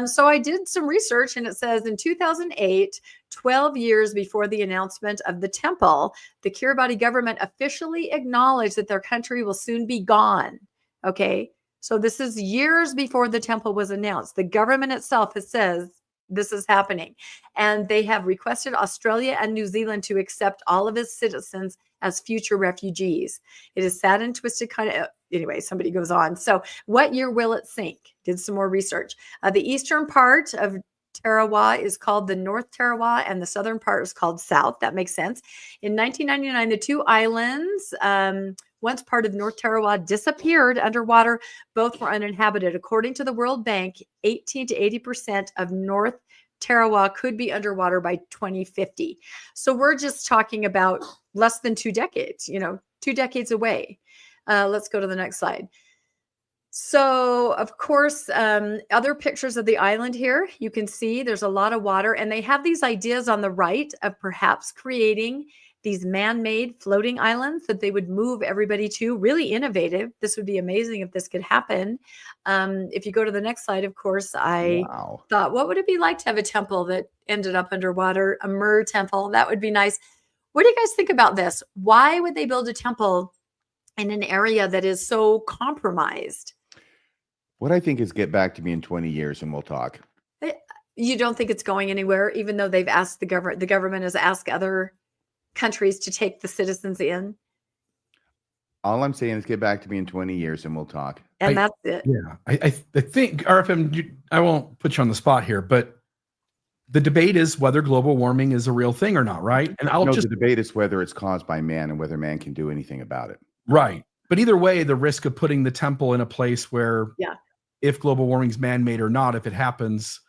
So I did some research and it says in 2008, 12 years before the announcement of the temple, the Kiribati government officially acknowledged that their country will soon be gone. Okay. So this is years before the temple was announced. The government itself says this is happening. And they have requested Australia and New Zealand to accept all of its citizens as future refugees. It is sad and twisted kind of. Anyway, somebody goes on. So what year will it sink? Did some more research. The eastern part of Tarawa is called the North Tarawa and the southern part is called South. That makes sense. In 1999, the two islands, once part of North Tarawa, disappeared underwater. Both were uninhabited. According to the World Bank, 18 to 80% of North Tarawa could be underwater by 2050. So we're just talking about less than 2 decades, 2 decades away. Let's go to the next slide. So, of course, other pictures of the island here, you can see there's a lot of water and they have these ideas on the right of perhaps creating these man-made floating islands that they would move everybody to. Really innovative. This would be amazing if this could happen. If you go to the next slide, of course, I thought, what would it be like to have a temple that ended up underwater, a Mer temple? That would be nice. What do you guys think about this? Why would they build a temple in an area that is so compromised? What I think is get back to me in 20 years and we'll talk. You don't think it's going anywhere, even though they've asked the government has asked other countries to take the citizens in? All I'm saying is get back to me in 20 years and we'll talk. And that's it. Yeah. I think, RFM, I won't put you on the spot here, but the debate is whether global warming is a real thing or not, right? And the debate is whether it's caused by man and whether man can do anything about it. Right. But either way, the risk of putting the temple in a place where if global warming is man-made or not, if it happens.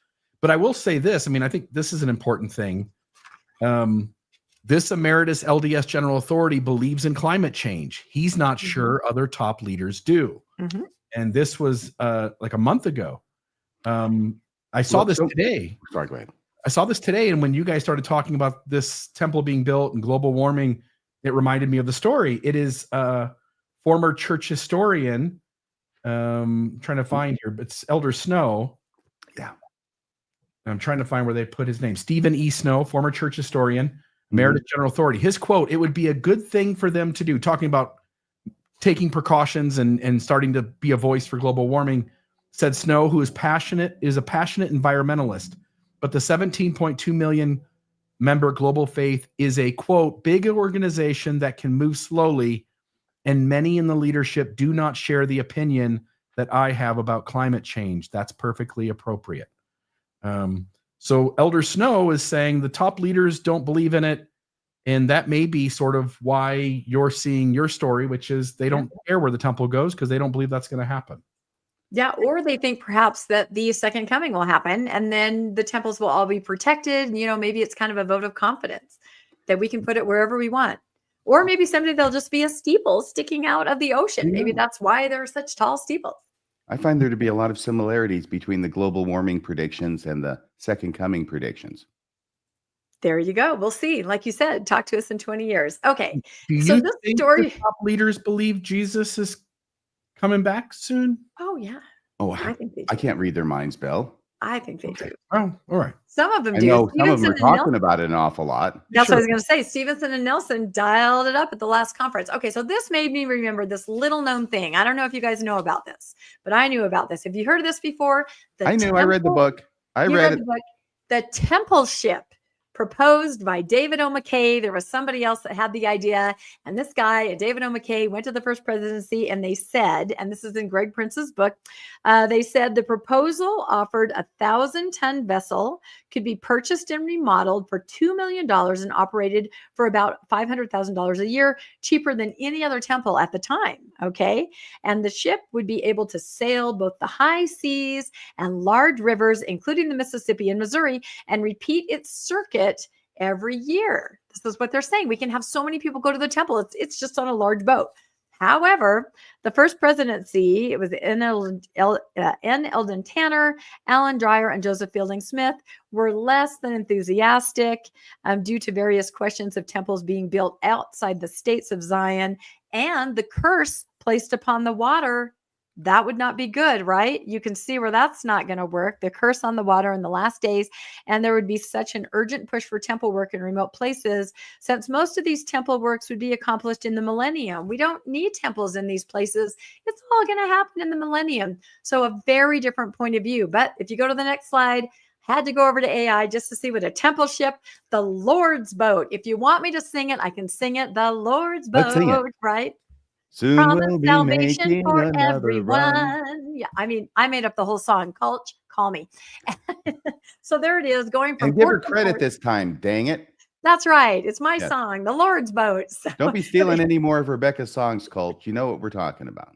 But I will say this, I think this is an important thing. This emeritus LDS general authority believes in climate change. He's not sure other top leaders do. And this was like a month ago. I saw this today. Sorry, go ahead. I saw this today. And when you guys started talking about this temple being built and global warming, it reminded me of the story. It is former church historian, trying to find here, but it's Elder Snow. Yeah. I'm trying to find where they put his name. Stephen E. Snow, former church historian, emeritus general authority. His quote, "It would be a good thing for them to do," talking about taking precautions and starting to be a voice for global warming, said Snow, who is a passionate environmentalist. But the 17.2 million member Global Faith is a, quote, big organization that can move slowly, and many in the leadership do not share the opinion that I have about climate change. That's perfectly appropriate. So Elder Snow is saying the top leaders don't believe in it, and that may be sort of why you're seeing your story, which is they don't care where the temple goes because they don't believe that's going to happen. Yeah, or they think perhaps that the second coming will happen and then the temples will all be protected. Maybe it's kind of a vote of confidence that we can put it wherever we want. Or maybe someday there'll just be a steeple sticking out of the ocean. Maybe that's why there are such tall steeples. I find there to be a lot of similarities between the global warming predictions and the second coming predictions. There you go. We'll see. Like you said, talk to us in 20 years. Okay. Do So you this think story. the top leaders believe Jesus is coming back soon? Oh, yeah. Oh, I think they I do. can't read their minds, Bill. I think they do. Oh, all right. Some of them I do. know some of them Stevenson are and talking Nelson. about it an awful lot. That's what I was Sure. going to say. Stevenson and Nelson dialed it up at the last conference. Okay, so this made me remember this little known thing. I don't know if you guys know about this, but I knew about this. Have you heard of this before? I knew. I read the book. You read the book. The temple ship proposed by David O. McKay. There was somebody else that had the idea. And this guy, David O. McKay, went to the first presidency and they said, and this is in Greg Prince's book, they said the proposal offered 1,000-ton vessel could be purchased and remodeled for $2 million and operated for about $500,000 a year, cheaper than any other temple at the time. Okay. And the ship would be able to sail both the high seas and large rivers, including the Mississippi and Missouri, and repeat its circuit every year. This is what they're saying. We can have so many people go to the temple. It's just on a large boat. However, the first presidency, it was N. Eldon Tanner, Alan Dreyer, and Joseph Fielding Smith, were less than enthusiastic due to various questions of temples being built outside the states of Zion and the curse placed upon the water. That would not be good, right? You can see where that's not going to work. The curse on the water in the last days. And there would be such an urgent push for temple work in remote places, since most of these temple works would be accomplished in the millennium. We don't need temples in these places. It's all going to happen in the millennium. So a very different point of view. But if you go to the next slide, had to go over to AI just to see what a temple ship, the Lord's boat. If you want me to sing it, I can sing it. The Lord's Let's sing it. boat, right? Soon Promise we'll be salvation making for another run. everyone. Yeah, I mean, I made up the whole song. Call me. So there it is, going from And give her port to credit port. this time, dang it. That's right. It's my Yes. song, The Lord's Boat. So, Don't be stealing any more of Rebecca's songs, Colt. You know what we're talking about.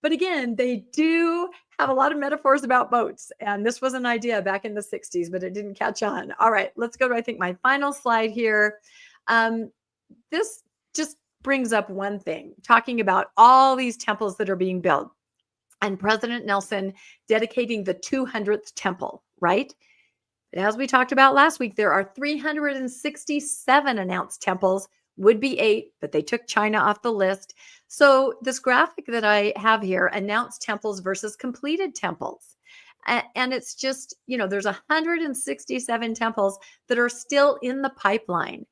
but again, they do have a lot of metaphors about boats. And this was an idea back in the 60s, but it didn't catch on. All right, let's go to, I think, my final slide here. This just brings up one thing, talking about all these temples that are being built and President Nelson dedicating the 200th temple, right? But as we talked about last week, there are 367 announced temples, would be 8, but they took China off the list. So this graphic that I have here, announced temples versus completed temples. And it's just, there's 167 temples that are still in the pipeline.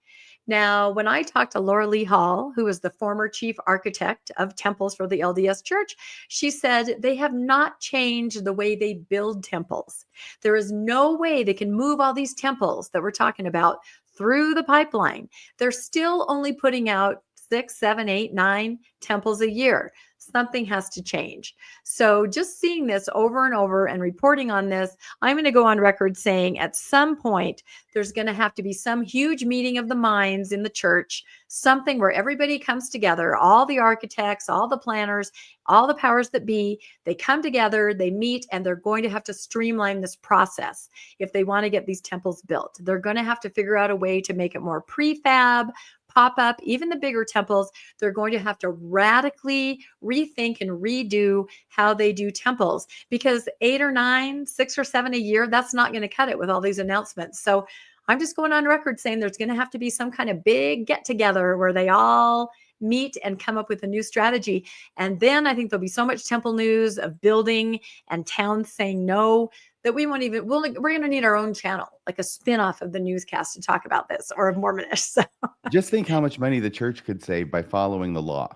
Now, when I talked to Laura Lee Hall, who is the former chief architect of temples for the LDS Church, she said they have not changed the way they build temples. There is no way they can move all these temples that we're talking about through the pipeline. They're still only putting out 6, 7, 8, 9 temples a year. Something has to change. So just seeing this over and over and reporting on this, I'm going to go on record saying at some point, there's going to have to be some huge meeting of the minds in the church, something where everybody comes together, all the architects, all the planners, all the powers that be, they come together, they meet, and they're going to have to streamline this process if they want to get these temples built. They're going to have to figure out a way to make it more prefab, pop up, even the bigger temples. They're going to have to radically rethink and redo how they do temples, because 8 or 9, 6 or 7 a year, that's not going to cut it with all these announcements. So I'm just going on record saying there's going to have to be some kind of big get together where they all meet and come up with a new strategy. And then I think there'll be so much temple news of building and towns saying no that we won't even, we're going to need our own channel, like a spinoff of the newscast to talk about this, or of Mormonish. So just think how much money the church could save by following the law.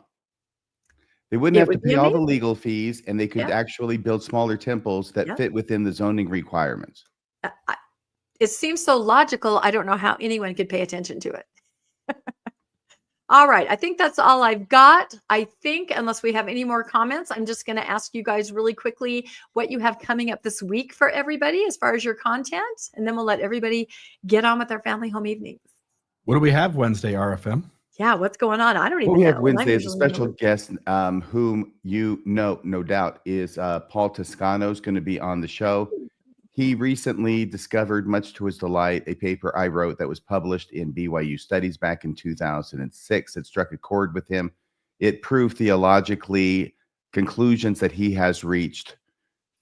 They wouldn't have to pay all the legal fees, and they could actually build smaller temples that fit within the zoning requirements. It seems so logical. I don't know how anyone could pay attention to it. All right. I think that's all I've got. I think, unless we have any more comments, I'm just going to ask you guys really quickly what you have coming up this week for everybody as far as your content. And then we'll let everybody get on with their family home evenings. What do we have Wednesday, RFM? Yeah, what's going on? I don't even know. What we have Wednesday is a special guest, whom you know, no doubt, is Paul Toscano is going to be on the show. He recently discovered, much to his delight, a paper I wrote that was published in BYU Studies back in 2006. It struck a chord with him. It proved theologically conclusions that he has reached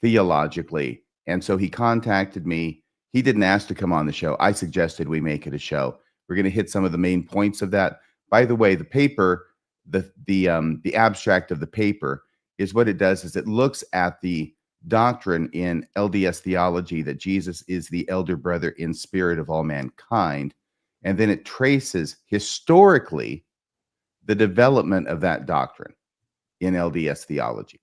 theologically. And so he contacted me. He didn't ask to come on the show. I suggested we make it a show. We're going to hit some of the main points of that. By the way, the paper, the abstract of the paper is what it does is it looks at the doctrine in LDS theology that Jesus is the elder brother in spirit of all mankind. And then it traces historically the development of that doctrine in LDS theology.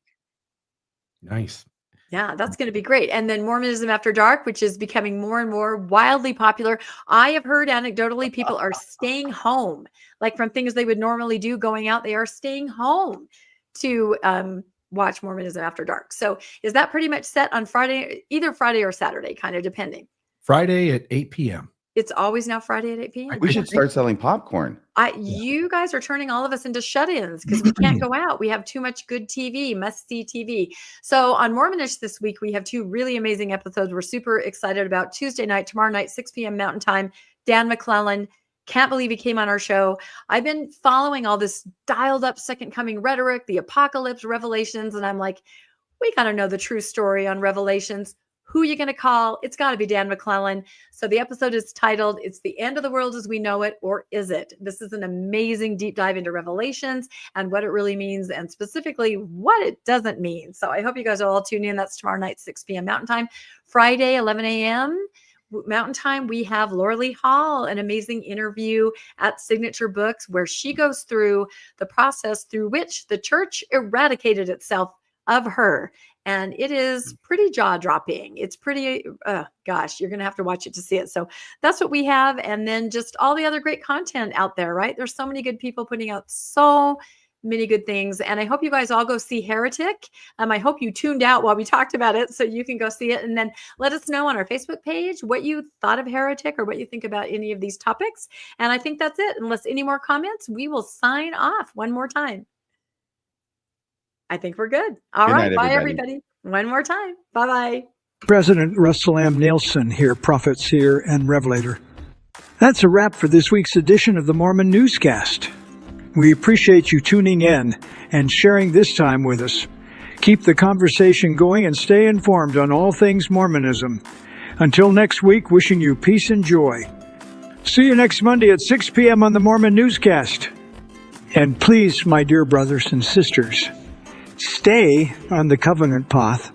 Nice. Yeah, that's going to be great. And then Mormonism After Dark, which is becoming more and more wildly popular. I have heard anecdotally people are staying home, like from things they would normally do going out. They are staying home to watch Mormonism After Dark. So is that pretty much set on Friday, either Friday or Saturday, kind of depending? Friday at 8 p.m. It's always now Friday at 8 p.m. We should start selling popcorn. You guys are turning all of us into shut-ins because we can't go out. We have too much good TV, must-see TV. So on Mormonish this week, we have 2 really amazing episodes we're super excited about. Tuesday night, tomorrow night, 6 p.m. Mountain Time. Dan McClellan, can't believe he came on our show. I've been following all this dialed-up second coming rhetoric, the apocalypse, Revelations, and I'm like, we got to know the true story on Revelations. Who are you going to call? It's got to be Dan McClellan. So the episode is titled, It's the End of the World as We Know It, or Is It? This is an amazing deep dive into Revelations and what it really means and specifically what it doesn't mean. So I hope you guys will all tune in. That's tomorrow night, 6 p.m. Mountain Time. Friday, 11 a.m. Mountain Time, we have Laura Lee Hall, an amazing interview at Signature Books where she goes through the process through which the church eradicated itself of her. And it is pretty jaw-dropping. It's pretty, gosh, you're going to have to watch it to see it. So that's what we have. And then just all the other great content out there, right? There's so many good people putting out so many good things. And I hope you guys all go see Heretic. I hope you tuned out while we talked about it so you can go see it. And then let us know on our Facebook page what you thought of Heretic or what you think about any of these topics. And I think that's it. Unless any more comments, we will sign off one more time. I think we're good. All right. Bye, everybody. One more time. Bye-bye. President Russell M. Nielsen here, prophet, seer, and revelator. That's a wrap for this week's edition of the Mormon Newscast. We appreciate you tuning in and sharing this time with us. Keep the conversation going and stay informed on all things Mormonism. Until next week, wishing you peace and joy. See you next Monday at 6 p.m. on the Mormon Newscast. And please, my dear brothers and sisters, stay on the covenant path.